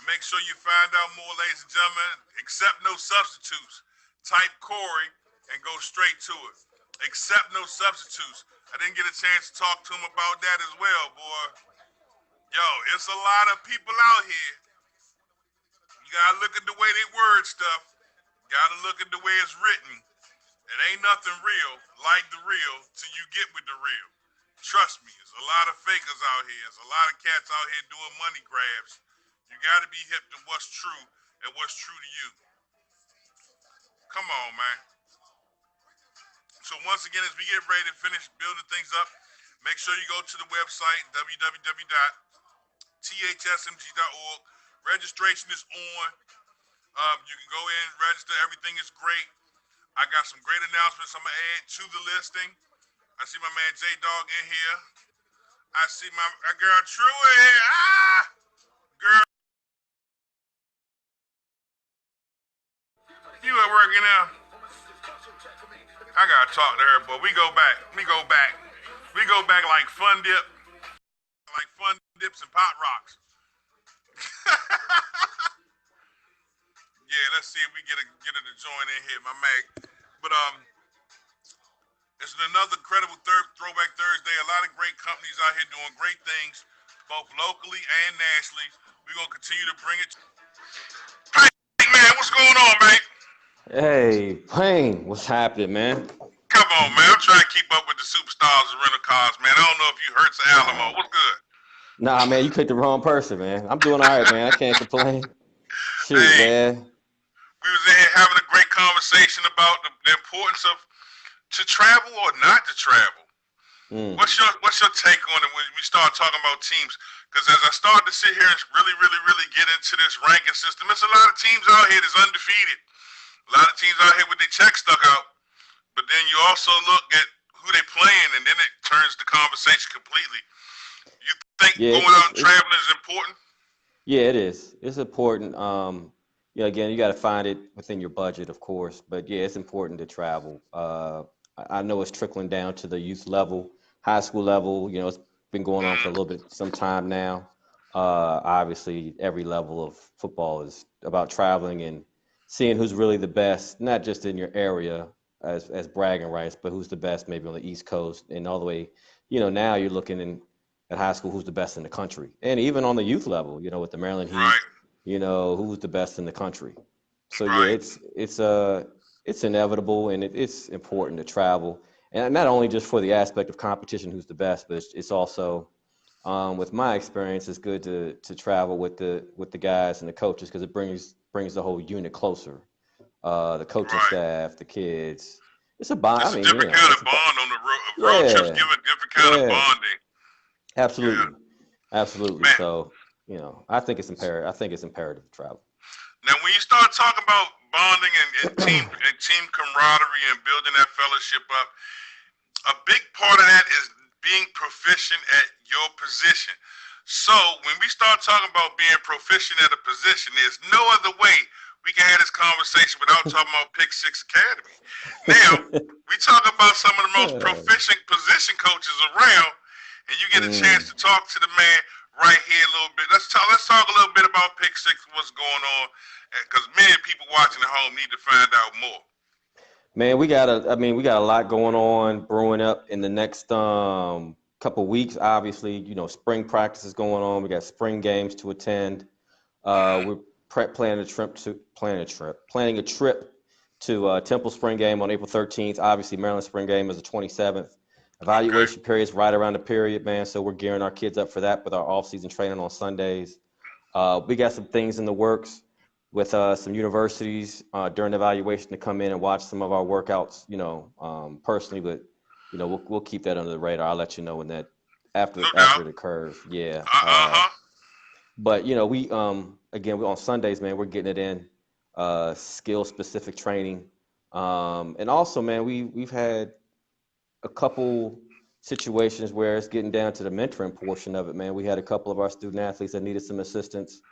Make sure you find out more, ladies and gentlemen. Accept no substitutes. Type Corey and go straight to it. Accept no substitutes. I didn't get a chance to talk to him about that as well, boy. Yo, it's a lot of people out here. You gotta look at the way they word stuff. Gotta look at the way it's written. It ain't nothing real like the real till you get with the real. Trust me, there's a lot of fakers out here. There's a lot of cats out here doing money grabs. You got to be hip to what's true and what's true to you. Come on, man. So once again, as we get ready to finish building things up, make sure you go to the website, www.thsmg.org. Registration is on. You can go in, register. Everything is great. I got some great announcements I'm going to add to the listing. I see my man J-Dog in here. I see my girl True in here. Girl. You at work now? I got to talk to her, but we go back. We go back like Fun Dip. Like Fun Dips and Pot Rocks. Yeah, let's see if we get her to join in here, my Mag. But it's another incredible Throwback Thursday. A lot of great companies out here doing great things, both locally and nationally. We're gonna continue to bring it. Hey man, what's going on, man? Hey, Payne, what's happening, man? Come on, man. I'm trying to keep up with the superstars of rental cars, man. I don't know if you heard the Alamo. What's good? Nah, man, you picked the wrong person, man. I'm doing all right, man. I can't complain. Shoot, Hey. man. We was in here having a great conversation about the importance of to travel or not to travel. What's your take on it when we start talking about teams? Because as I start to sit here and really get into this ranking system, there's a lot of teams out here that's undefeated. A lot of teams out here with their check stuck out. But then you also look at who they playing, and then it turns the conversation completely. You think going out and traveling is important? Yeah, it is. It's important. Again, you got to find it within your budget, of course. But yeah, it's important to travel. I know it's trickling down to the youth level, high school level. You know, it's been going on for a little bit, some time now. Obviously, every level of football is about traveling and seeing who's really the best, not just in your area as bragging rights, but who's the best maybe on the East Coast and all the way. Now you're looking at high school, who's the best in the country, and even on the youth level. With the Maryland Heat. Right. Who's the best in the country. So Right. yeah, it's inevitable, and it's important to travel, and not only just for the aspect of competition, who's the best, but it's also, with my experience, it's good to travel with the guys and the coaches, because it brings the whole unit closer. The coaching Right. staff, the kids. It's a bond. It's a different kind of bond on the road. Road Yeah. trips give a different kind of bonding. Absolutely. Man. So, I think it's imperative to travel. Now, when you start talking about bonding and team camaraderie and building that fellowship up, a big part of that is being proficient at your position. So when we start talking about being proficient at a position, there's no other way we can have this conversation without talking about Pick Six Academy. Now, we talk about some of the most proficient position coaches around, and you get a chance to talk to the man right here a little bit. Let's talk a little bit about Pick Six, what's going on, because many people watching at home need to find out more. Man, we got a lot going on brewing up in the next couple weeks. Obviously, spring practice is going on. We got spring games to attend. We're planning a trip to Temple spring game on April 13th. Obviously, Maryland spring game is the 27th. Evaluation period is right around the period, man. So we're gearing our kids up for that with our off-season training on Sundays. We got some things in the works with some universities during the evaluation to come in and watch some of our workouts, personally. But we'll keep that under the radar. I'll let you know when that after it occurs. Yeah. But we again, on Sundays, man, we're getting it in skill specific training, and also, man, we've had a couple situations where it's getting down to the mentoring portion of it, man. We had a couple of our student athletes that needed some assistance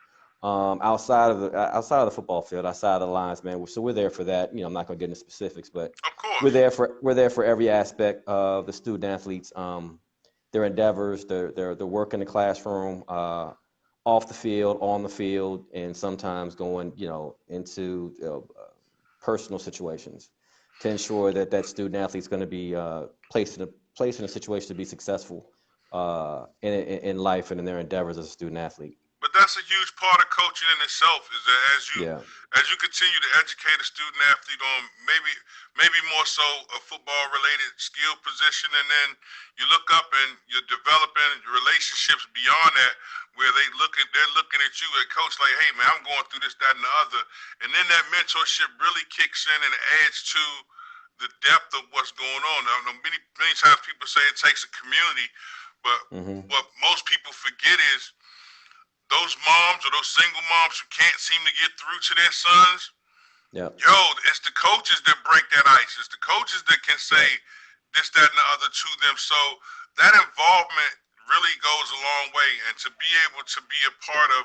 outside of the football field, outside of the lines, man. So we're there for that. I'm not going to get into specifics, but Of course. we're there for every aspect of the student athletes, their endeavors, their work in the classroom, off the field, on the field, and sometimes going, into personal situations to ensure that student athlete is going to be placed in a situation to be successful in life and in their endeavors as a student athlete. But that's that's a huge part of coaching in itself. Is that as you continue to educate a student athlete on maybe more so a football related skill position, and then you look up and you're developing relationships beyond that, where they're looking at you as coach like, hey man, I'm going through this, that, and the other, and then that mentorship really kicks in and adds to the depth of what's going on. Now, many times people say it takes a community, but what most people forget is those moms or those single moms who can't seem to get through to their sons. Yo, it's the coaches that break that ice. It's the coaches that can say this, that, and the other to them. So that involvement really goes a long way. And to be able to be a part of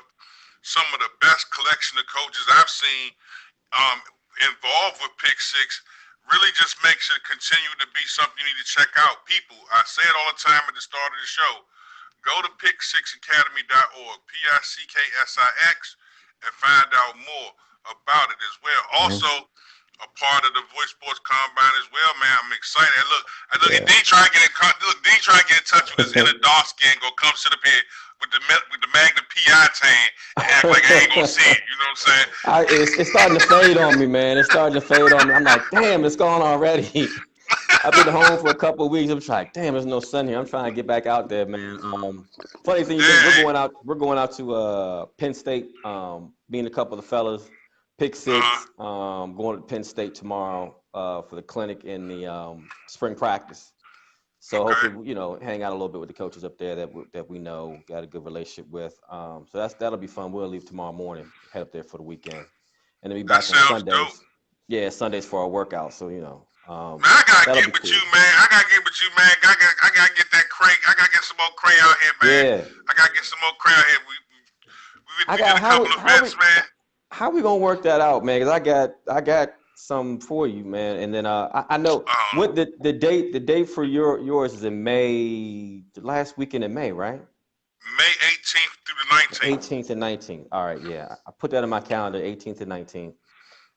some of the best collection of coaches I've seen involved with Pick Six really just makes it continue to be something you need to check out. People, I say it all the time at the start of the show, go to pick6academy.org, PICKSIX, and find out more about it as well. Also, a part of the Voice Sports Combine as well, man. I'm excited. And look, Dean trying to get in touch with his inner Dawski and go come sit up here with the Magna PI tan and act like I ain't gonna see it. You know what I'm saying? It's starting to fade on me, man. It's starting to fade on me. I'm like, damn, it's gone already. I've been home for a couple of weeks. I'm like, damn, there's no sun here. I'm trying to get back out there, man. Funny thing is, we're going out to Penn State, being a couple of the fellas. Pick Six, going to Penn State tomorrow for the clinic in the spring practice. So hopefully, hang out a little bit with the coaches up there that we know, got a good relationship with. So that'll be fun. We'll leave tomorrow morning, head up there for the weekend, and then be back on Sundays. Dope. Yeah, Sundays for our workout. So man, I gotta get with you, man. I gotta get that cray. I gotta get some more cray out here, man. Yeah. I gotta get some more cray out here. We did a couple of events, man. How we gonna work that out, man? Because I got some for you, man. And then I know what the date for yours is in May, the last weekend in May, right? May 18th through the 19th. 18th and 19th. All right, yeah. I put that in my calendar, 18th and 19th.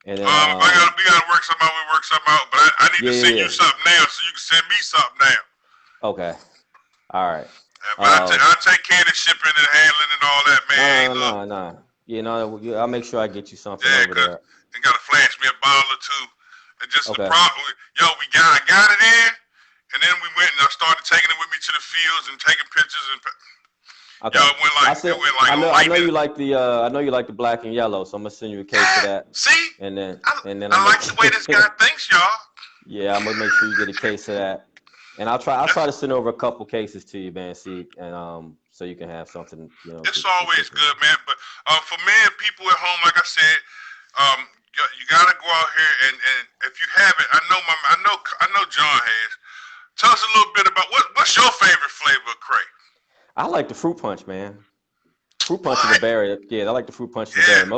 And then, we gotta work something out. But I need to send you something now, so you can send me something now. Okay. All right. But I'll take care of the shipping and handling and all that, man. No. I'll make sure I get you something over there. You gotta flash me a bottle or two. And just the problem, I got it in, and then we went and I started taking it with me to the fields and taking pictures and. Okay. I know you like the black and yellow, so I'm gonna send you a case of that. See? And then I like the way this guy thinks, y'all. Yeah, I'm gonna make sure you get a case of that. And I'll try to send over a couple cases to you, man. See, and so you can have something. It's always good, man. But for me and people at home, like I said, you gotta go out here and if you haven't, I know John has. Tell us a little bit about what's your favorite flavor of cray? I like the fruit punch, man. Fruit punch and the berry. Yeah, I like the fruit punch and the berry.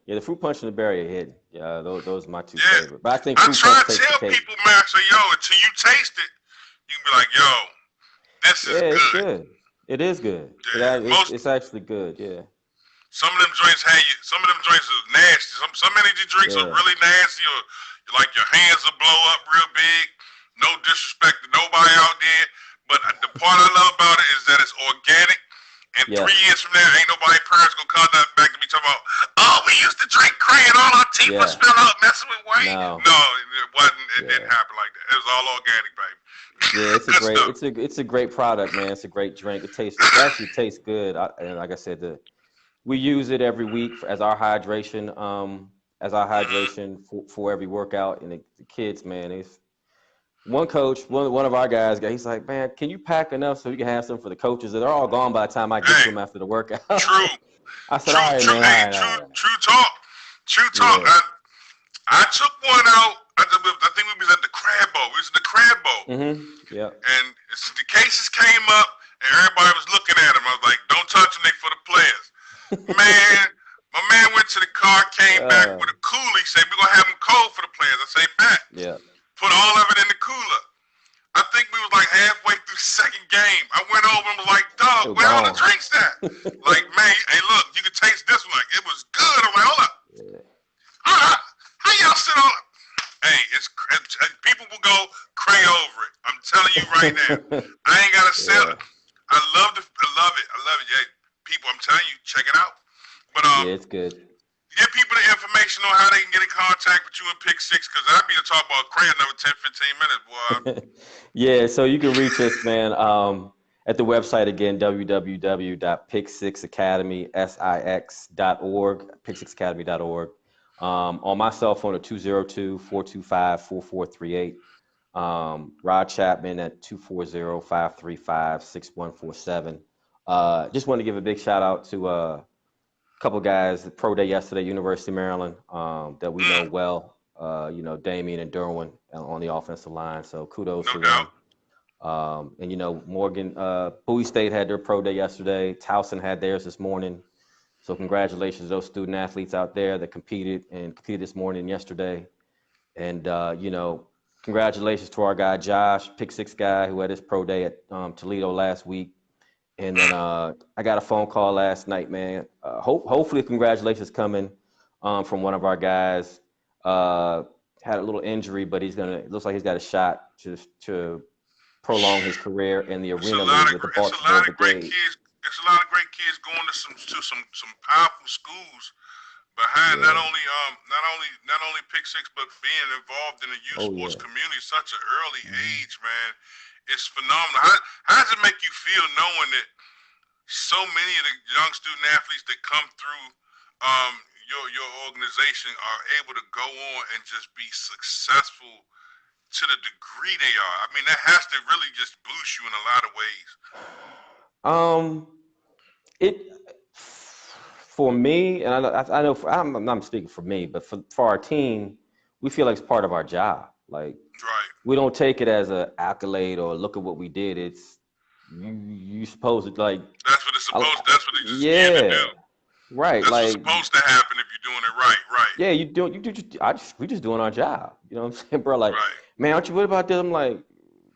The fruit punch and the berry are hidden. Yeah, those are my two favorite. But I think fruit punch takes the cake. I try to tell people, man, until you taste it, you can be like, this is good. It's good. It is good. Yeah, it's actually good. Yeah. Some of them joints are nasty. Some energy drinks are really nasty, or like your hands will blow up real big. No disrespect to nobody out there, but the part I love about it is that it's organic. And 3 years from now, ain't nobody parents gonna come back to me talking about, we used to drink cray and all our teeth was spilled out messing with Wayne. No, it wasn't. It didn't happen like that. It was all organic, baby. Yeah, it's a great product, man. It's a great drink. It actually tastes good. And like I said, we use it every week as our hydration. For every workout. And the kids, man, it's one coach, one of our guys, he's like, man, can you pack enough so we can have some for the coaches? They're all gone by the time I get to them after the workout. True. I said, all right, man. True talk. Yeah. I took one out. I think we was at the Crab Bowl. We was at the Crab Bowl. Mm-hmm. Yeah. And the cases came up, and everybody was looking at them. I was like, don't touch them, they for the players. Man, my man went to the car, came back with a coolie, said, we're going to have them cold for the players. I say, bet. Yeah. Put all of it in the cooler. I think we was like halfway through the second game. I went over and was like, dog, where all the drinks at? Like, man, hey, look, you can taste this one. Like, it was good. I'm like, hold up. Yeah. How y'all sit on it? Hey, people will go cray over it. I'm telling you right now. I ain't got to sell it. I love it. Yeah, people, I'm telling you, check it out. But Yeah, it's good. give people the information on how they can get in contact with you in Pick Six, because I'd be to talk about Cray another 10, 15 minutes, boy. Yeah, so you can reach us, man, at the website again, www.pick6academy, six.org, pick6academy.org. On my cell phone at 202-425-4438. Rod Chapman at 240-535-6147. Just want to give a big shout out to a couple guys, the pro day yesterday, University of Maryland, that we know well. Damian and Derwin on the offensive line. So kudos No to doubt. them. And Morgan, Bowie State had their pro day yesterday. Towson had theirs this morning. So congratulations to those student athletes out there that competed this morning and yesterday. And, congratulations to our guy, Josh, Pick Six guy, who had his pro day at Toledo last week. And then I got a phone call last night, man. Hopefully congratulations coming from one of our guys. Had a little injury, but it looks like he's got a shot to prolong his career in the Arena League with the Baltimore Brigade. It's a lot of great kids going to some powerful schools behind not only Pick Six, but being involved in the youth sports community at such an early age, man. It's phenomenal. How does it make you feel knowing that so many of the young student athletes that come through your organization are able to go on and just be successful to the degree they are? I mean, that has to really just boost you in a lot of ways. For me, and I know I'm speaking for me, but for our team, we feel like it's part of our job. Like, we don't take it as an accolade or look at what we did. It's you supposed to, like. That's what it's supposed. That's what it's supposed to do. Right. That's like, what's supposed to happen if you're doing it right. Right. Yeah, we just doing our job. You know what I'm saying, bro? Like, man, aren't you worried about this? I'm like,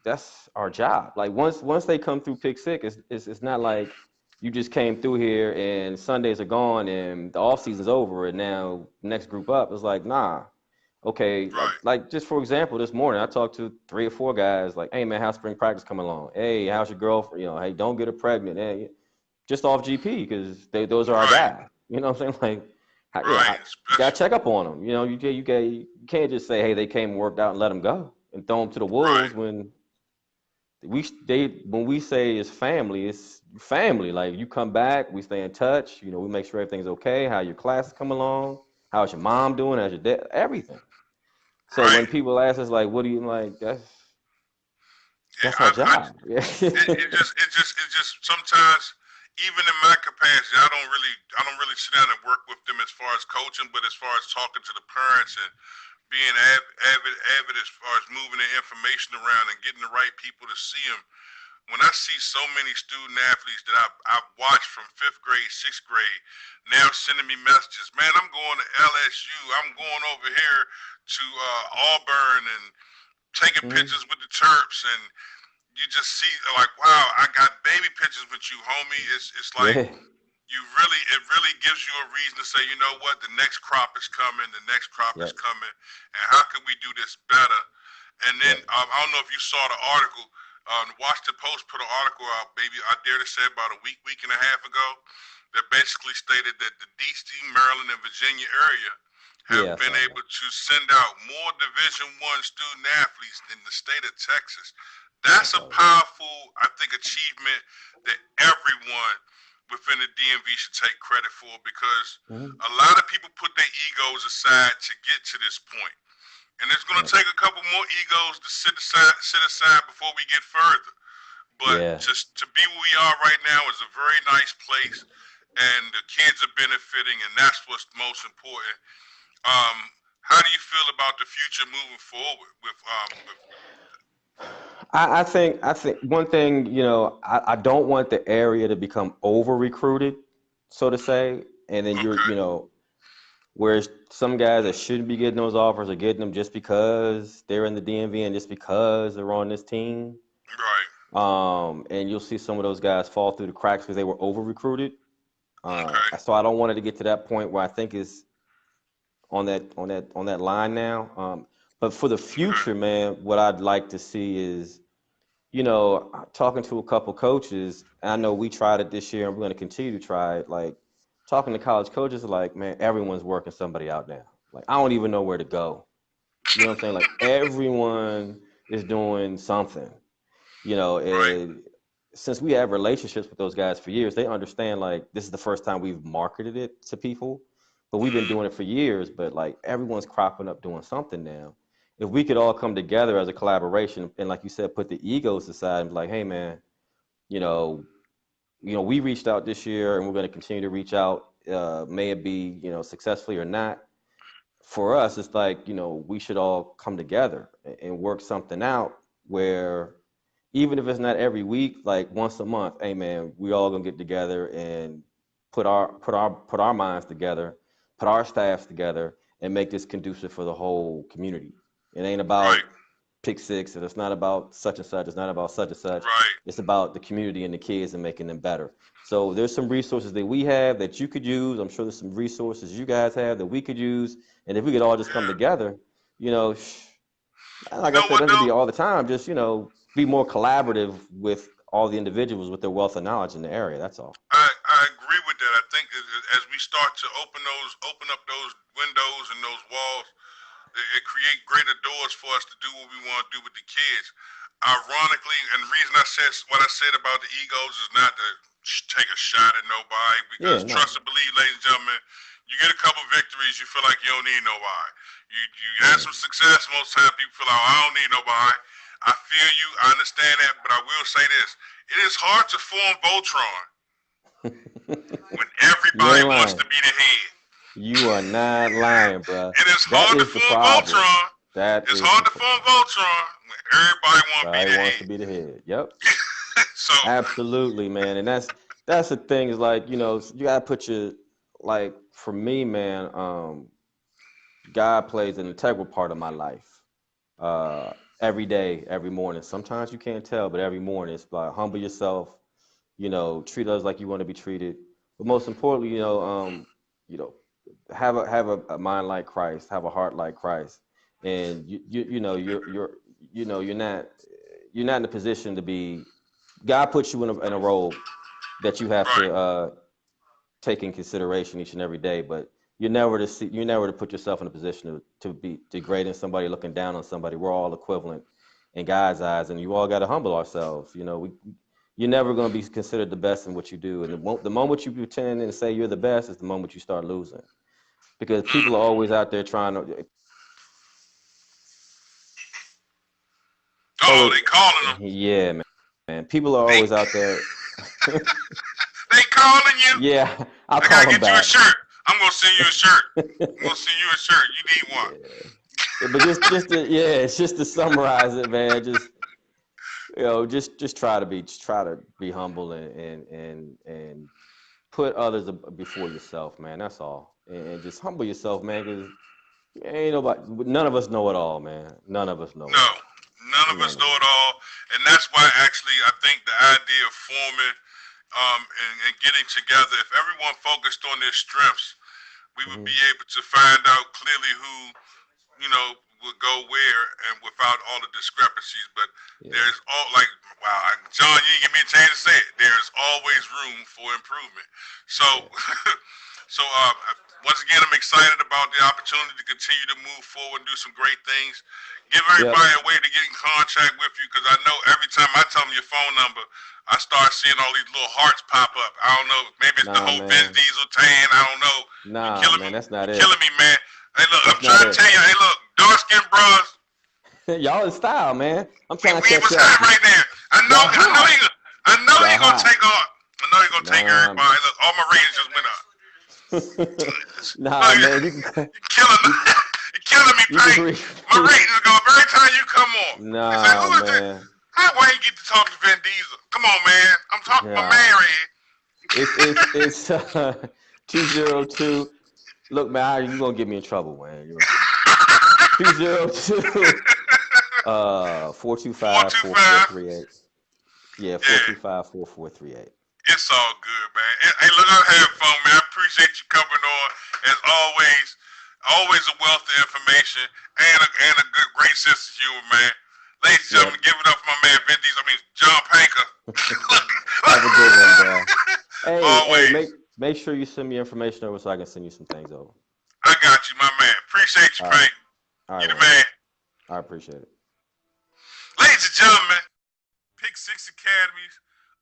that's our job. Like, once they come through Pick Six, it's not like you just came through here and Sundays are gone and the off season's over and now next group up. It's like, nah. Okay, like just for example, this morning I talked to 3 or 4 guys. Like, hey man, how's spring practice coming along? Hey, how's your girlfriend? Hey, don't get her pregnant. Hey, just off GP because those are our guys. You know what I'm saying? Like, you gotta check up on them. You can't just say, hey, they came and worked out and let them go and throw them to the wolves when we say it's family, it's family. Like, you come back, we stay in touch. We make sure everything's okay. How your classes come along? How's your mom doing? How's your dad? Everything. So when people ask us, like, what do you like? That's our job. It just sometimes, even in my capacity, I don't really sit down and work with them as far as coaching, but as far as talking to the parents and being avid as far as moving the information around and getting the right people to see them. When I see so many student athletes that I've watched from 5th grade, 6th grade, now sending me messages, man, I'm going to LSU, I'm going over here to Auburn and taking pictures with the Terps, and you just see like, wow, I got baby pictures with you, homie. It's like it really gives you a reason to say, you know what, the next crop is coming, is coming, and how can we do this better? And then I don't know if you saw the article. The Washington Post put an article out, maybe I dare to say about a week and a half ago, that basically stated that the D.C., Maryland, and Virginia area have been able to send out more Division I student athletes than the state of Texas. That's a powerful, I think, achievement that everyone within the DMV should take credit for, because a lot of people put their egos aside to get to this point. And it's going to take a couple more egos to sit aside before we get further. But just to be where we are right now is a very nice place, and the kids are benefiting, and that's what's most important. How do you feel about the future moving forward I think one thing, I don't want the area to become over recruited, so to say, and then whereas some guys that shouldn't be getting those offers are getting them just because they're in the DMV and just because they're on this team. Right. And you'll see some of those guys fall through the cracks because they were over recruited. So I don't want it to get to that point where I think is on that line now. But for the future, man, what I'd like to see is, talking to a couple coaches. I know we tried it this year and we're going to continue to try it. Like, talking to college coaches, like, man, everyone's working somebody out now. Like, I don't even know where to go. You know what I'm saying? Like, everyone is doing something. You know, and since we have relationships with those guys for years, they understand, like, this is the first time we've marketed it to people, but we've been doing it for years. But, like, everyone's cropping up doing something now. If we could all come together as a collaboration and, like you said, put the egos aside and be like, hey, man, you know, we reached out this year and we're going to continue to reach out. May it be, successfully or not. For us, it's like, we should all come together and work something out where even if it's not every week, like once a month, hey man, we all gonna get together and put our minds together, put our staffs together, and make this conducive for the whole community. It ain't about pick six, and it's not about such and such. It's not about such and such. Right. It's about the community and the kids and making them better. So there's some resources that we have that you could use. I'm sure there's some resources you guys have that we could use. And if we could all just come together, like I said, it doesn't be all the time. Just, be more collaborative with all the individuals with their wealth of knowledge in the area. That's all. I agree with that. I think as we start to open up those windows and those walls, it create greater doors for us to do what we want to do with the kids. Ironically, and the reason I said what I said about the egos is not to take a shot at nobody, because trust and believe, ladies and gentlemen, you get a couple victories, you feel like you don't need nobody. You have some success, most times people feel like, I don't need nobody. I feel you, I understand that, but I will say this. It is hard to form Voltron when everybody wants to be the head. You are not lying, bro. It is hard to form Voltron. It's hard to form Voltron when everybody wants to be the head. Yep. So absolutely, man. And that's the thing is like, you gotta put your, like, for me, man, God plays an integral part of my life. Every day, every morning. Sometimes you can't tell, but every morning it's like humble yourself, treat others like you want to be treated. But most importantly, have a mind like Christ, have a heart like Christ. And you're not in a position to be, God puts you in a role that you have to take in consideration each and every day, but you're never to put yourself in a position to be degrading somebody, looking down on somebody. We're all equivalent in God's eyes, and you all got to humble ourselves. You're never going to be considered the best in what you do, and the moment you pretend and say you're the best is the moment you start losing, because people are always out there trying to. Oh, they calling them. Yeah, man. People are always out there. They calling you. Yeah, I'll call gotta them get back. you a shirt. I'm gonna send you a shirt. You need one. Yeah. But just to summarize it, man. Just try to be humble and put others before yourself, man. That's all. And just humble yourself, man. Because ain't nobody. None of us know it all, man. None of us know. No, none of us know it all, and that's why actually I think the idea of forming and getting together, if everyone focused on their strengths, we would be able to find out clearly who, would go where, and without all the discrepancies. But there's John, you didn't give me a chance to say it. There's always room for improvement. So, once again, I'm excited about the opportunity to continue to move forward and do some great things. Give everybody a way to get in contact with you, because I know every time I tell them your phone number, I start seeing all these little hearts pop up. I don't know. Maybe it's the whole Vin Diesel tan. I don't know. Nah, man, that's not it. Killing me, man. Hey, look, I'm trying to tell you. Hey, look, dark skinned bros. Y'all in style, man. I'm trying to catch up. up. Right there. I know you're gonna take off. I know you're gonna take everybody. Look, all my ratings just went up. Man, you're killing me, Payne. My ratings go up every time you come on. Nah, man. Why you get to talk to Vin Diesel? Come on, man. I'm talking to my man right here. It's 202. Look, man, you're gonna get me in trouble, man. 202 425 4438. Yeah, 425-4438. It's all good, man. Hey, look, I'm having fun, man. I appreciate you coming on. As always a wealth of information and a good, great sense of humor, man. Ladies and gentlemen, give it up for my man Vin Diesel. John Panker. Have a good one, bro. Hey, Make sure you send me information over so I can send you some things over. I got you, my man. Appreciate you, All right. Payne. All You right, the man. I appreciate it. Ladies and gentlemen, Pick Six Academies.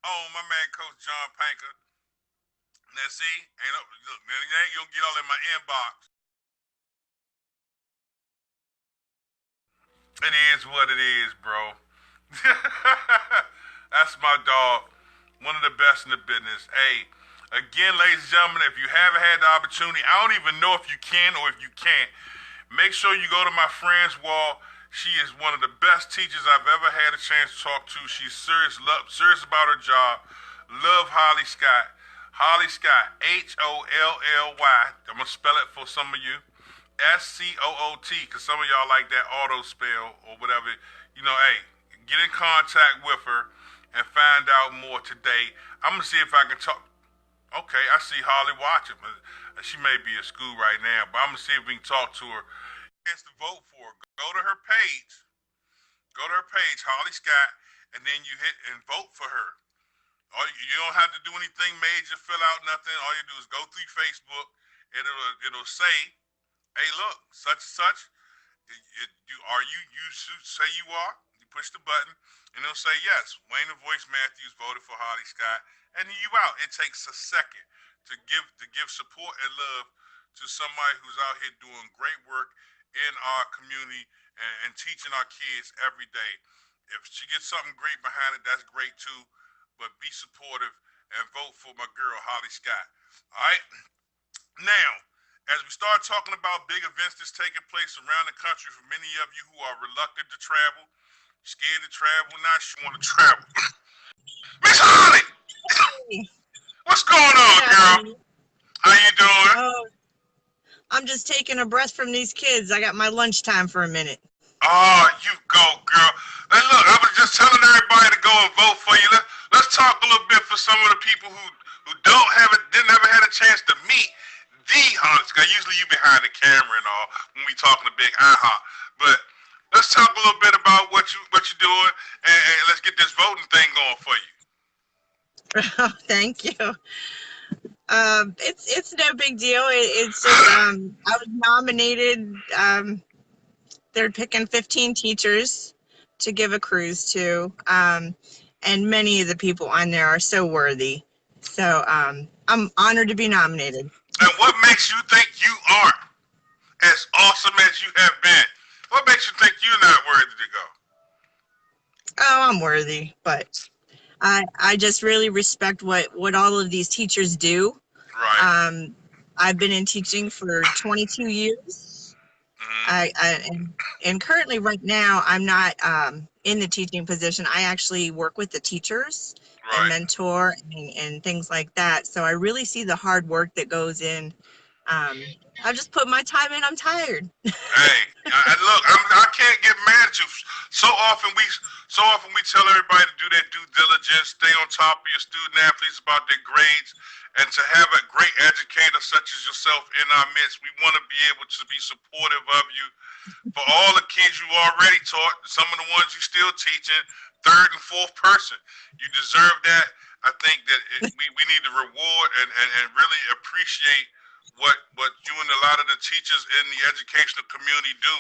Oh, my man, Coach John Panker. Now, see, look, man, you ain't gonna get all in my inbox. It is what it is, bro. That's my dog. One of the best in the business. Hey, again, ladies and gentlemen, if you haven't had the opportunity, I don't even know if you can or if you can't. Make sure you go to my friend's wall. She is one of the best teachers I've ever had a chance to talk to. She's serious about her job. Love Holly Scott. Holly Scott, Holly. I'm going to spell it for some of you. SCOOT, because some of y'all like that auto spell or whatever. You know, hey, get in contact with her and find out more today. I'm going to see if I can talk. Okay, I see Holly watching. She may be at school right now, but I'm going to see if we can talk to her. Chance to vote for her. Go to her page. Go to her page, Holly Scott, and then you hit and vote for her. You don't have to do anything major, fill out nothing. All you do is go through Facebook, and it'll say, hey, look, such and such. You say you are. You push the button, and it'll say yes. Wayne the Voice Matthews voted for Holly Scott, and you out. It takes a second to give support and love to somebody who's out here doing great work in our community and teaching our kids every day. If she gets something great behind it, that's great too. But be supportive and vote for my girl, Holly Scott. All right? Now, as we start talking about big events that's taking place around the country for many of you who are reluctant to travel, scared to travel, not sure want to travel. Miss Holly! What's going on, girl? How you doing? Oh, I'm just taking a breath from these kids. I got my lunchtime for a minute. Oh, you go, girl. Hey, look, I was just telling everybody to go and vote for you. Let's talk a little bit for some of the people who didn't ever had a chance to meet the Holly Scott. Usually you behind the camera and all when we talking to Big IHOP. But let's talk a little bit about what you're doing and let's get this voting thing going for you. Oh, thank you. It's no big deal. It's just I was nominated. They're picking 15 teachers to give a cruise to, and many of the people on there are so worthy. So I'm honored to be nominated. And what makes you think you aren't as awesome as you have been? What makes you think you're not worthy to go? Oh, I'm worthy, but I just really respect what all of these teachers do. Right. I've been in teaching for 22 years. Mm-hmm. And currently right now I'm not in the teaching position. I actually work with the teachers and mentor and things like that. So I really see the hard work that goes in. I just put my time in. I'm tired. Hey, look, I can't get mad at you. So often we tell everybody to do their due diligence, stay on top of your student athletes about their grades, and to have a great educator such as yourself in our midst, we want to be able to be supportive of you. For all the kids you already taught, some of the ones you still teaching, third and fourth person, you deserve that. I think that we need to reward and really appreciate what you and a lot of the teachers in the educational community do.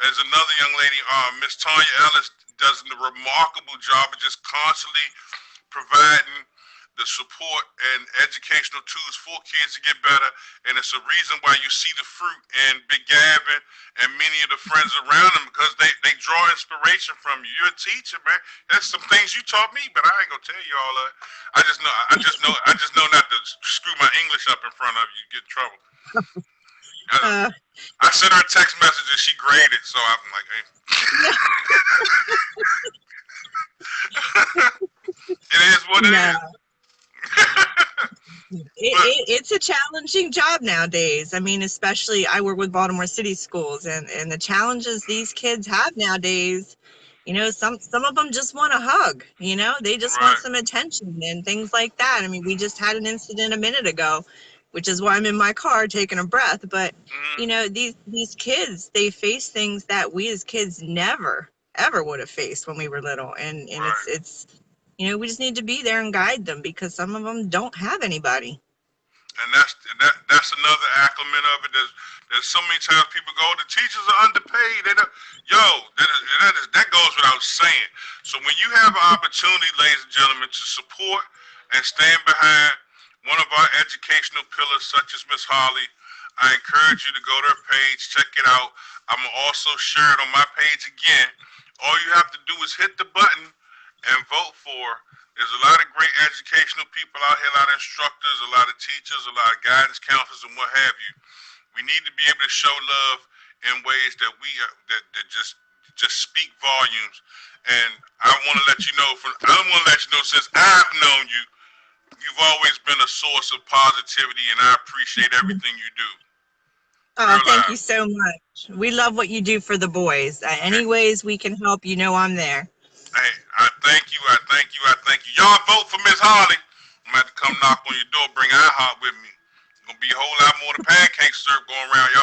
As another young lady, Miss Tanya Ellis, does a remarkable job of just constantly providing the support and educational tools for kids to get better. And it's a reason why you see the fruit in Big Gavin and many of the friends around him, because they draw inspiration from you. You're a teacher, man. That's some things you taught me, but I ain't gonna tell you all that. I just know not to screw my English up in front of you, get in trouble. I sent her a text message and she graded, so I'm like, hey. It is what it is. It's a challenging job nowadays. I mean, especially I work with Baltimore City Schools, and the challenges these kids have nowadays, you know, some of them just want a hug, you know, they just want some attention and things like that. I mean, we just had an incident a minute ago, which is why I'm in my car taking a breath. But, you know, these kids, they face things that we as kids never, ever would have faced when we were little. And it's you know, we just need to be there and guide them, because some of them don't have anybody. And that's another acclimate of it. There's so many times people go, the teachers are underpaid. That goes without saying. So when you have an opportunity, ladies and gentlemen, to support and stand behind one of our educational pillars, such as Miss Holly, I encourage you to go to her page, check it out. I'm gonna also share it on my page again. All you have to do is hit the button and vote for. There's a lot of great educational people out here, a lot of instructors, a lot of teachers, a lot of guidance counselors, and what have you. We need to be able to show love in ways that that just speak volumes. And I want to let you know since I've known you, you've always been a source of positivity, and I appreciate everything you do. Oh, thank you so much. We love what you do for the boys. Any ways we can help, you know I'm there. Hey, I thank you. Y'all vote for Miss Holly. I'm going to have to come knock on your door, bring IHOP with me. It's going to be a whole lot more of the pancake syrup going around, yo.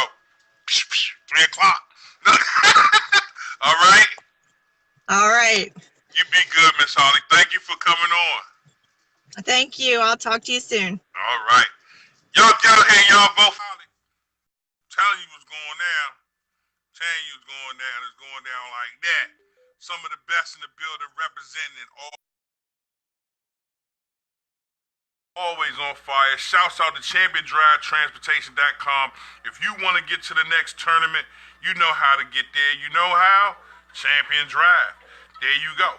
3 o'clock. All right? All right. You be good, Miss Holly. Thank you for coming on. Thank you. I'll talk to you soon. All right. Y'all get out here, y'all vote for Holly. Telling you what's going down. It's going down like that. Some of the best in the building representing always on fire. Shouts out to ChampionDriveTransportation.com. If you want to get to the next tournament, you know how to get there. You know how? Champion Drive. There you go.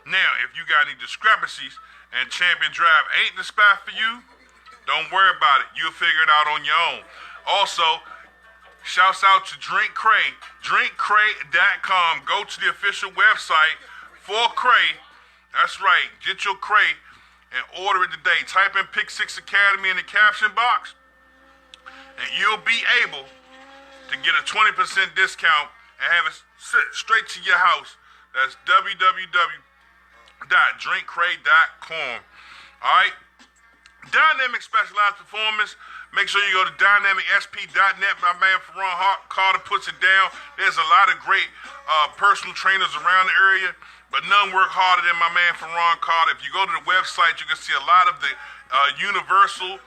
Now, if you got any discrepancies and Champion Drive ain't the spot for you, don't worry about it. You'll figure it out on your own. Also, shouts out to Drink Cray, drinkcray.com. Go to the official website for Cray. That's right. Get your Cray and order it today. Type in Pick 6 Academy in the caption box, and you'll be able to get a 20% discount and have it sent straight to your house. That's www.drinkcray.com. All right. Dynamic Specialized Performance. Make sure you go to dynamicsp.net. My man Ferron Carter puts it down. There's a lot of great personal trainers around the area, but none work harder than my man Ferron Carter. If you go to the website, you can see a lot of the universal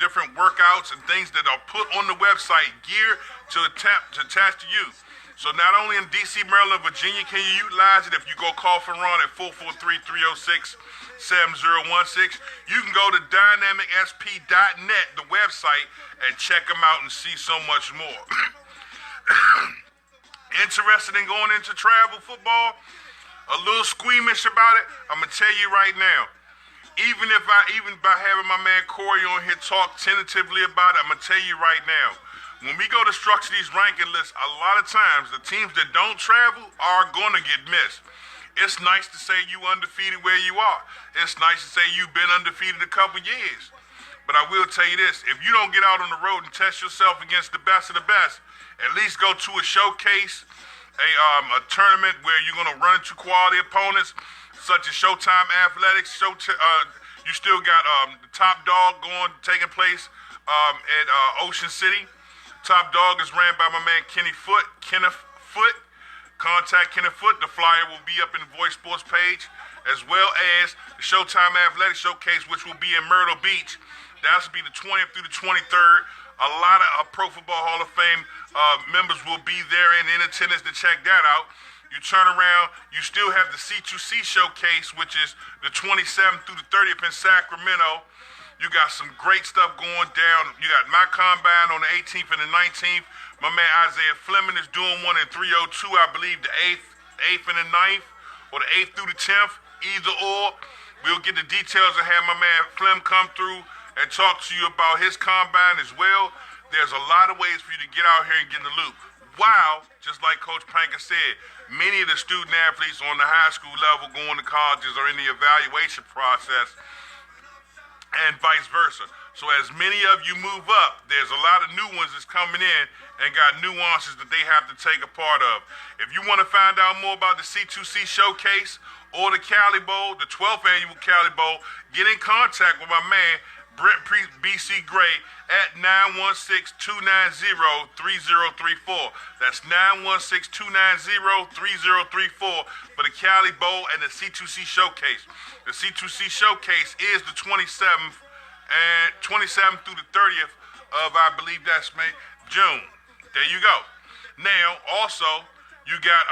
different workouts and things that are put on the website, gear to attach to you. So not only in D.C., Maryland, Virginia, can you utilize it. If you go call Ferron at 443-306-7016, you can go to dynamicsp.net, the website, and check them out and see so much more. Interested in going into travel football? A little squeamish about it? I'm going to tell you right now. Even by having my man Corey on here talk tentatively about it, I'm going to tell you right now. When we go to structure these ranking lists, a lot of times the teams that don't travel are going to get missed. It's nice to say you undefeated where you are. It's nice to say you've been undefeated a couple years. But I will tell you this, if you don't get out on the road and test yourself against the best of the best, at least go to a showcase, a tournament where you're going to run into quality opponents, such as Showtime Athletics. You still got the Top Dog taking place at Ocean City. Top Dog is ran by my man Kenneth Foot. Contact Kenneth Foot. The flyer will be up in the Voice Sports page, as well as the Showtime Athletics Showcase, which will be in Myrtle Beach. That'll be the 20th through the 23rd. A lot of Pro Football Hall of Fame members will be there and in attendance to check that out. You turn around, you still have the C2C Showcase, which is the 27th through the 30th in Sacramento. You got some great stuff going down. You got my combine on the 18th and the 19th. My man Isaiah Fleming is doing one in 302, I believe the 8th and the 9th, or the 8th through the 10th, either or. We'll get the details and have my man Flem come through and talk to you about his combine as well. There's a lot of ways for you to get out here and get in the loop. While, just like Coach Panker said, many of the student athletes on the high school level going to colleges are in the evaluation process, and vice versa. So as many of you move up, there's a lot of new ones that's coming in and got nuances that they have to take a part of. If you want to find out more about the C2C Showcase or the Cali Bowl, the 12th annual Cali Bowl, get in contact with my man, Brent BC Gray, at 916-290-3034. That's 916-290-3034 for the Cali Bowl and the C2C Showcase. The C2C Showcase is the 27th and 27th through the 30th of, I believe that's June. There you go. Now, also, you got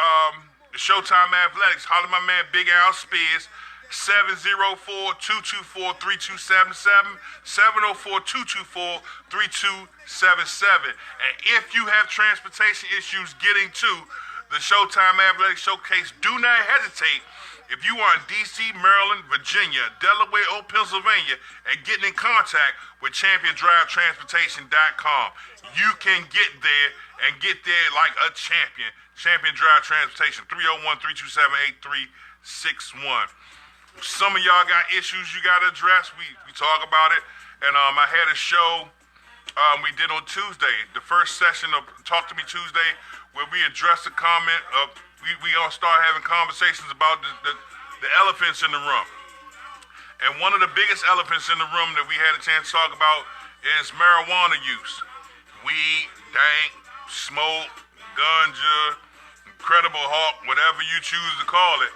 the Showtime Athletics. Holler at my man Big Al Spears, 704-224-3277, 704-224-3277. And if you have transportation issues getting to the Showtime Athletics Showcase, do not hesitate. If you are in D.C., Maryland, Virginia, Delaware, or Pennsylvania, and getting in contact with ChampionDriveTransportation.com, you can get there and get there like a champion. Champion Drive Transportation, 301-327-8361. Some of y'all got issues you got to address. We talk about it. And I had a show we did on Tuesday, the first session of Talk to Me Tuesday, where we addressed a comment of we all start having conversations about the elephants in the room. And one of the biggest elephants in the room that we had a chance to talk about is marijuana use. Weed, dank, smoke, ganja, Incredible Hulk, whatever you choose to call it,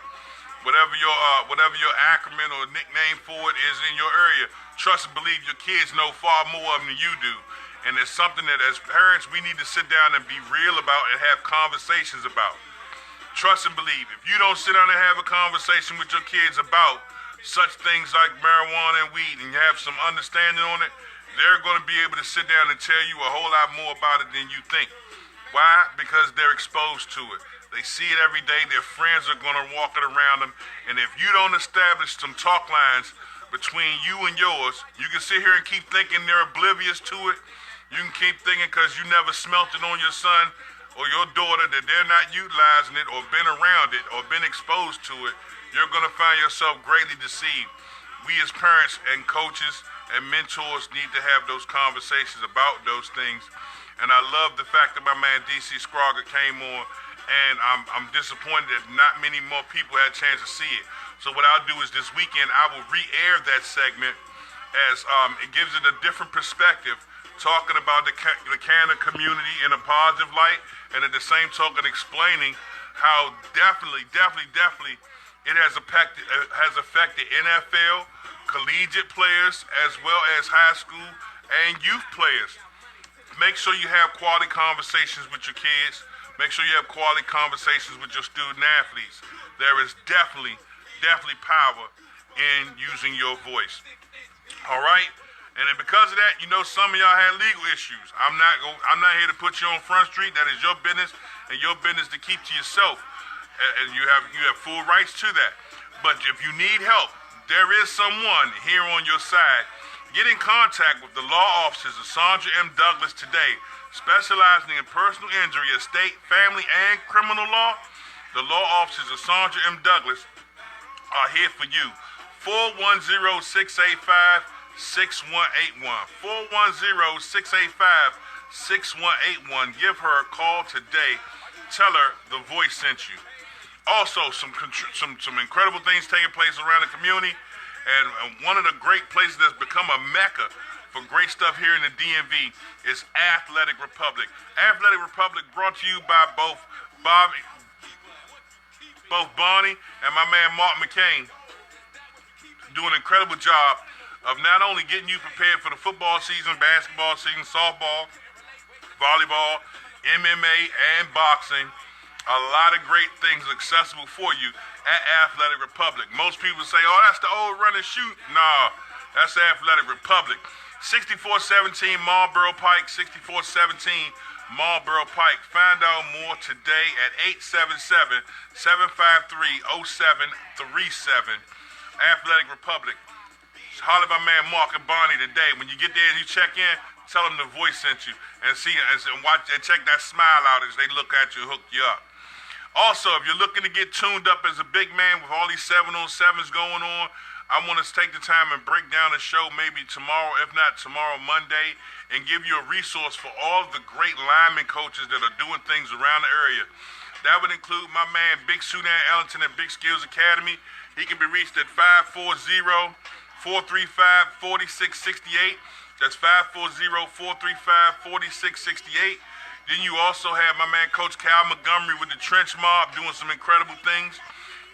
whatever your acronym or nickname for it is in your area. Trust and believe your kids know far more of them than you do. And it's something that as parents we need to sit down and be real about and have conversations about. Trust and believe. If you don't sit down and have a conversation with your kids about such things like marijuana and weed and you have some understanding on it, they're going to be able to sit down and tell you a whole lot more about it than you think. Why? Because they're exposed to it. They see it every day. Their friends are going to walk it around them. And if you don't establish some talk lines between you and yours, you can sit here and keep thinking they're oblivious to it. You can keep thinking because you never smelt it on your son or your daughter that they're not utilizing it or been around it or been exposed to it. You're going to find yourself greatly deceived. We as parents and coaches and mentors need to have those conversations about those things. And I love the fact that my man DC Scrogger came on, and I'm disappointed that not many more people had a chance to see it. So what I'll do is this weekend I will re-air that segment as it gives it a different perspective, talking about the Canada community in a positive light, and at the same token explaining how definitely it has affected NFL, collegiate players, as well as high school and youth players. Make sure you have quality conversations with your kids. Make sure you have quality conversations with your student athletes. There is definitely power in using your voice. All right? And then because of that, you know some of y'all had legal issues. I'm not here to put you on Front Street. That is your business and your business to keep to yourself. And you have full rights to that. But if you need help, there is someone here on your side. Get in contact with the law offices of Sandra M. Douglas today, specializing in personal injury, estate, family, and criminal law. The law offices of Sandra M. Douglas are here for you. 410-685-6181. 410-685-6181. Give her a call today. Tell her the voice sent you. Also, some incredible things taking place around the community, and one of the great places that's become a mecca for great stuff here in the DMV is Athletic Republic. Athletic Republic brought to you by both Bonnie and my man Mark McCain, do an incredible job of not only getting you prepared for the football season, basketball season, softball, volleyball, MMA, and boxing. A lot of great things accessible for you at Athletic Republic. Most people say, oh, that's the old run and shoot. Nah, that's Athletic Republic. 6417 Marlboro Pike, 6417 Marlboro Pike. Find out more today at 877-753-0737. Athletic Republic. Holler at my man Mark and Bonnie today. When you get there and you check in, tell them the voice sent you, and see and watch and check that smile out as they look at you and hook you up. Also, if you're looking to get tuned up as a big man with all these 7-on-7s going on, I want to take the time and break down the show maybe tomorrow, if not tomorrow, Monday, and give you a resource for all of the great lineman coaches that are doing things around the area. That would include my man Big Sudan Ellington at Big Skills Academy. He can be reached at 540-435-4668. That's 540-435-4668. Then you also have my man Coach Cal Montgomery with the Trench Mob doing some incredible things.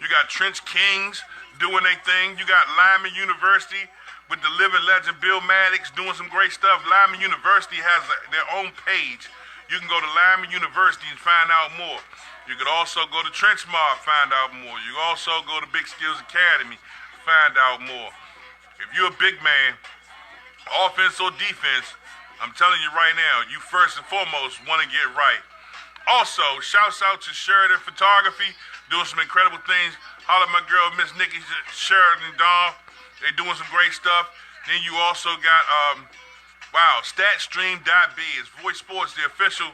You got Trench Kings doing their thing. You got Lyman University with the living legend Bill Maddox doing some great stuff. Lyman University has their own page. You can go to Lyman University and find out more. You could also go to Trenchmar, find out more. You can also go to Big Skills Academy, find out more. If you're a big man, offense or defense, I'm telling you right now, you first and foremost want to get right. Also, shouts out to Sheridan Photography, doing some incredible things. Holla at my girl, Miss Nikki Sheridan Dawn. They doing some great stuff. Then you also got, StatStream.biz. Voice Sports, the official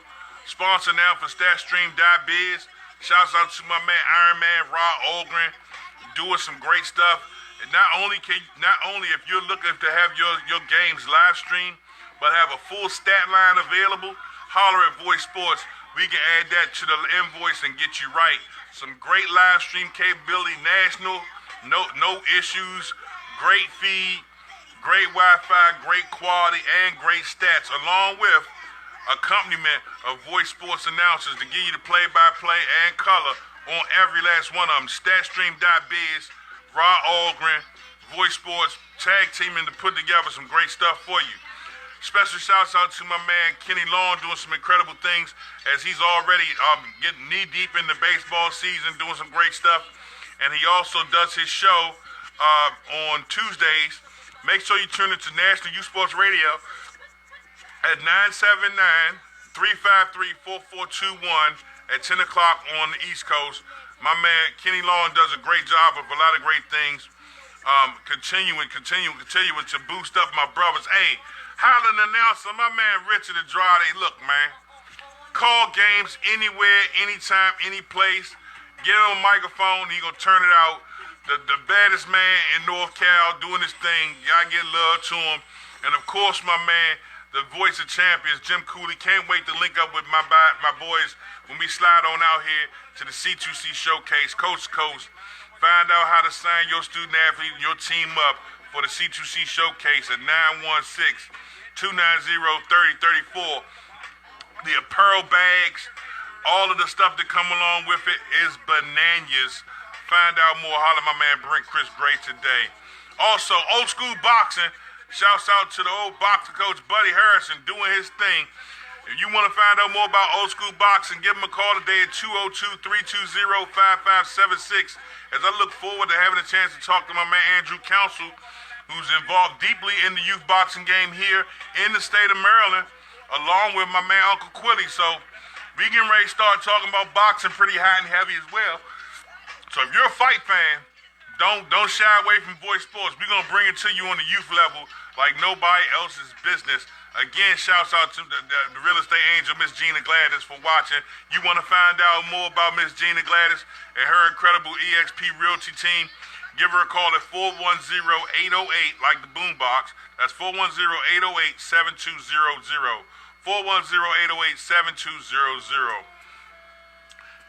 sponsor now for StatStream.biz. Shouts out to my man Iron Man, Rod Olgren, doing some great stuff. And not only if you're looking to have your games live stream, but have a full stat line available, holler at Voice Sports. We can add that to the invoice and get you right. Some great live stream capability, national, no issues, great feed, great Wi-Fi, great quality, and great stats, along with accompaniment of Voice Sports announcers to give you the play-by-play and color on every last one of them. StatStream.biz, Rod Algren, Voice Sports, tag teaming to put together some great stuff for you. Special shouts out to my man Kenny Long doing some incredible things as he's already getting knee-deep in the baseball season, doing some great stuff. And he also does his show on Tuesdays. Make sure you tune into National Youth Sports Radio at 979-353-4421 at 10 o'clock on the East Coast. My man Kenny Long does a great job of a lot of great things. Continuing to boost up my brothers. Hey, Highland announcer, my man Richard Andrade. Look, man, call games anywhere, anytime, any place. Get on a microphone, he gonna turn it out. The baddest man in North Cal doing his thing. Y'all get love to him. And of course, my man, the voice of champions, Jim Cooley. Can't wait to link up with my boys when we slide on out here to the C2C Showcase, coast to coast. Find out how to sign your student athlete, your team up for the C2C Showcase at 916-290-3034. The apparel bags, all of the stuff that come along with it is bananas. Find out more. Holler at my man Brent Chris Gray today. Also, Old School Boxing. Shouts out to the old boxing coach Buddy Harrison doing his thing. If you want to find out more about Old School Boxing, give him a call today at 202-320-5576. As I look forward to having a chance to talk to my man Andrew Council, who's involved deeply in the youth boxing game here in the state of Maryland, along with my man Uncle Quilly. So we getting ready to start talking about boxing pretty high and heavy as well. So if you're a fight fan, don't shy away from Voice Sports. We're gonna bring it to you on the youth level like nobody else's business. Again, shouts out to the real estate angel, Miss Gina Gladys, for watching. You want to find out more about Miss Gina Gladys and her incredible EXP Realty team, give her a call at 410-808, like the boombox. That's 410-808-7200. 410-808-7200.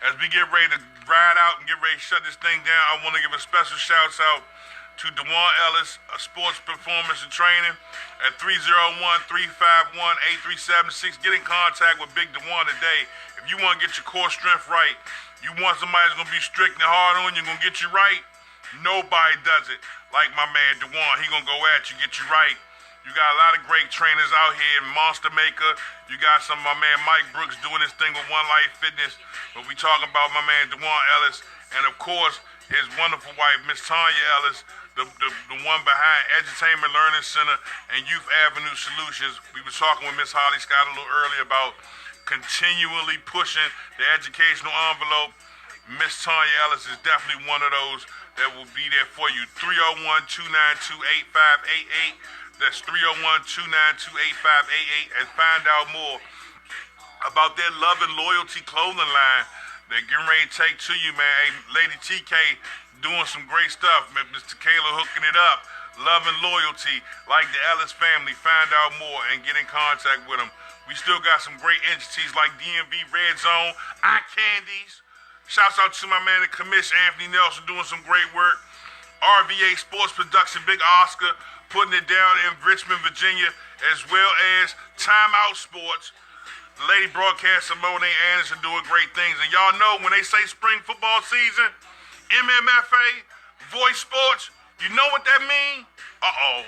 As we get ready to ride out and get ready to shut this thing down, I want to give a special shout out to DeJuan Ellis, a sports performance and training at 301-351-8376. Get in contact with Big DeJuan today. If you want to get your core strength right, you want somebody that's going to be strict and hard on you, going to get you right, nobody does it like my man DeJuan. He going to go at you, get you right. You got a lot of great trainers out here in Monster Maker. You got some of my man Mike Brooks doing his thing with One Life Fitness. But we talking about my man DeJuan Ellis. And of course, his wonderful wife, Miss Tanya Ellis, the one behind Edutainment Learning Center and Youth Avenue Solutions. We were talking with Miss Holly Scott a little earlier about continually pushing the educational envelope. Miss Tanya Ellis is definitely one of those that will be there for you. 301-292-8588. That's 301-292-8588. And find out more about their Love and Loyalty clothing line. They're getting ready to take to you, man. Hey, Lady TK doing some great stuff. Mr. Kayla hooking it up. Love and Loyalty, like the Ellis family. Find out more and get in contact with them. We still got some great entities like DMV Red Zone, Eye Candies. Shouts out to my man the commission, Anthony Nelson, doing some great work. RVA Sports Production, Big Oscar, putting it down in Richmond, Virginia, as well as Timeout Sports. The lady broadcaster Monet Anderson doing great things. And y'all know when they say spring football season, MMFA, Voice Sports, you know what that means? Uh-oh.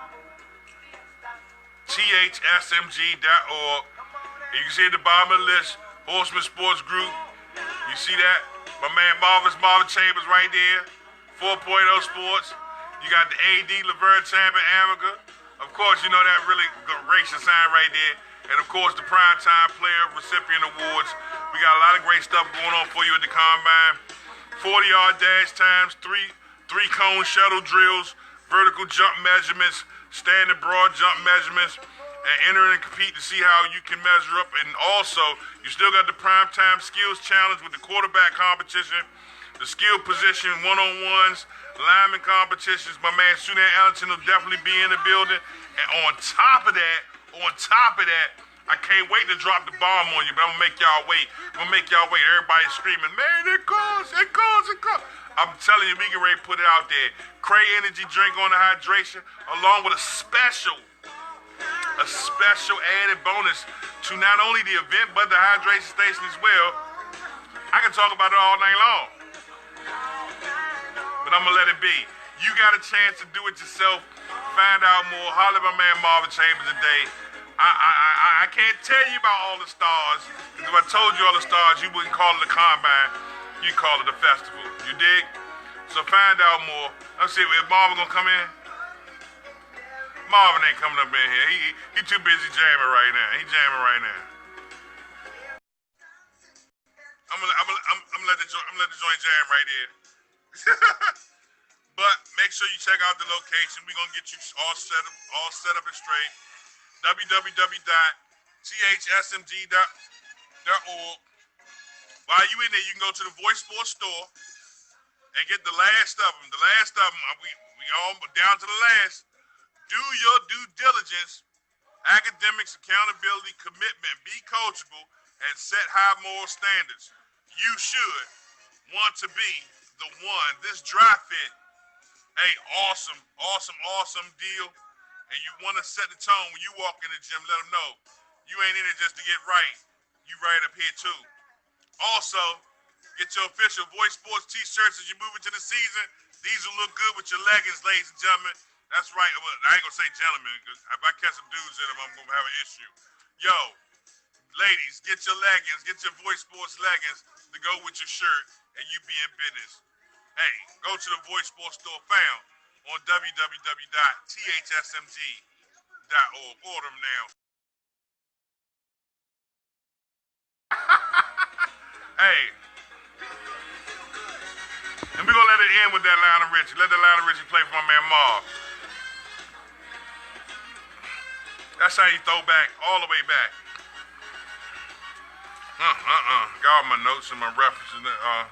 thsmg.org. And you can see at the bottom of the list, Horseman Sports Group. You see that? My man Marvin Chambers right there. 4.0 Sports. You got the AD Laverne Chambers Amiga. Of course, you know that really gracious sign right there. And of course, the Primetime Player Recipient Awards. We got a lot of great stuff going on for you at the Combine. 40-yard dash times, three-cone shuttle drills, vertical jump measurements, standing broad jump measurements, and enter and compete to see how you can measure up. And also, you still got the Primetime Skills Challenge with the quarterback competition, the skill position one-on-ones, lineman competitions. My man Sunan Ellington will definitely be in the building. And on top of that, I can't wait to drop the bomb on you, but I'm gonna make y'all wait. Everybody's screaming, man, it goes. I'm telling you, we can ready to put it out there. Cray Energy drink on the hydration, along with a special added bonus to not only the event, but the hydration station as well. I can talk about it all night long, but I'm gonna let it be. You got a chance to do it yourself. Find out more. Holler at my man Marvin Chambers today. I can't tell you about all the stars, because if I told you all the stars, you wouldn't call it a Combine. You'd call it a festival. You dig? So find out more. Let's see, is Marvin gonna come in? Marvin ain't coming up in here. He too busy jamming right now. He jamming right now. I'm gonna let the joint jam right here. But make sure you check out the location. We're gonna get you all set up and straight. www.thsmg.org. While you in there, you can go to the Voice Sports store and get the last of them. We all down to the last. Do your due diligence, academics, accountability, commitment, be coachable, and set high moral standards. You should want to be the one. This dry fit, hey, awesome deal. And you want to set the tone when you walk in the gym. Let them know you ain't in it just to get right. You right up here too. Also, get your official Voice Sports t-shirts as you move into the season. These will look good with your leggings, ladies and gentlemen. That's right. Well, I ain't gonna say gentlemen, because if I catch some dudes in them, I'm gonna have an issue. Yo, ladies, get your leggings, get your Voice Sports leggings to go with your shirt, and you be in business. Hey, go to the Voice Sports store found on www.thsmg.org. Order them now. Hey. And we're going to let it end with that Lionel Richie. Let the Lionel Richie play for my man Marv. That's how you throw back, all the way back. Got all my notes and my references. I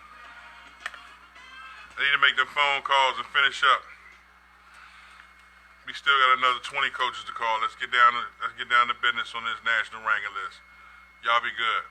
need to make the phone calls and finish up. We still got another 20 coaches to call. Let's get down to business on this national ranking list. Y'all be good.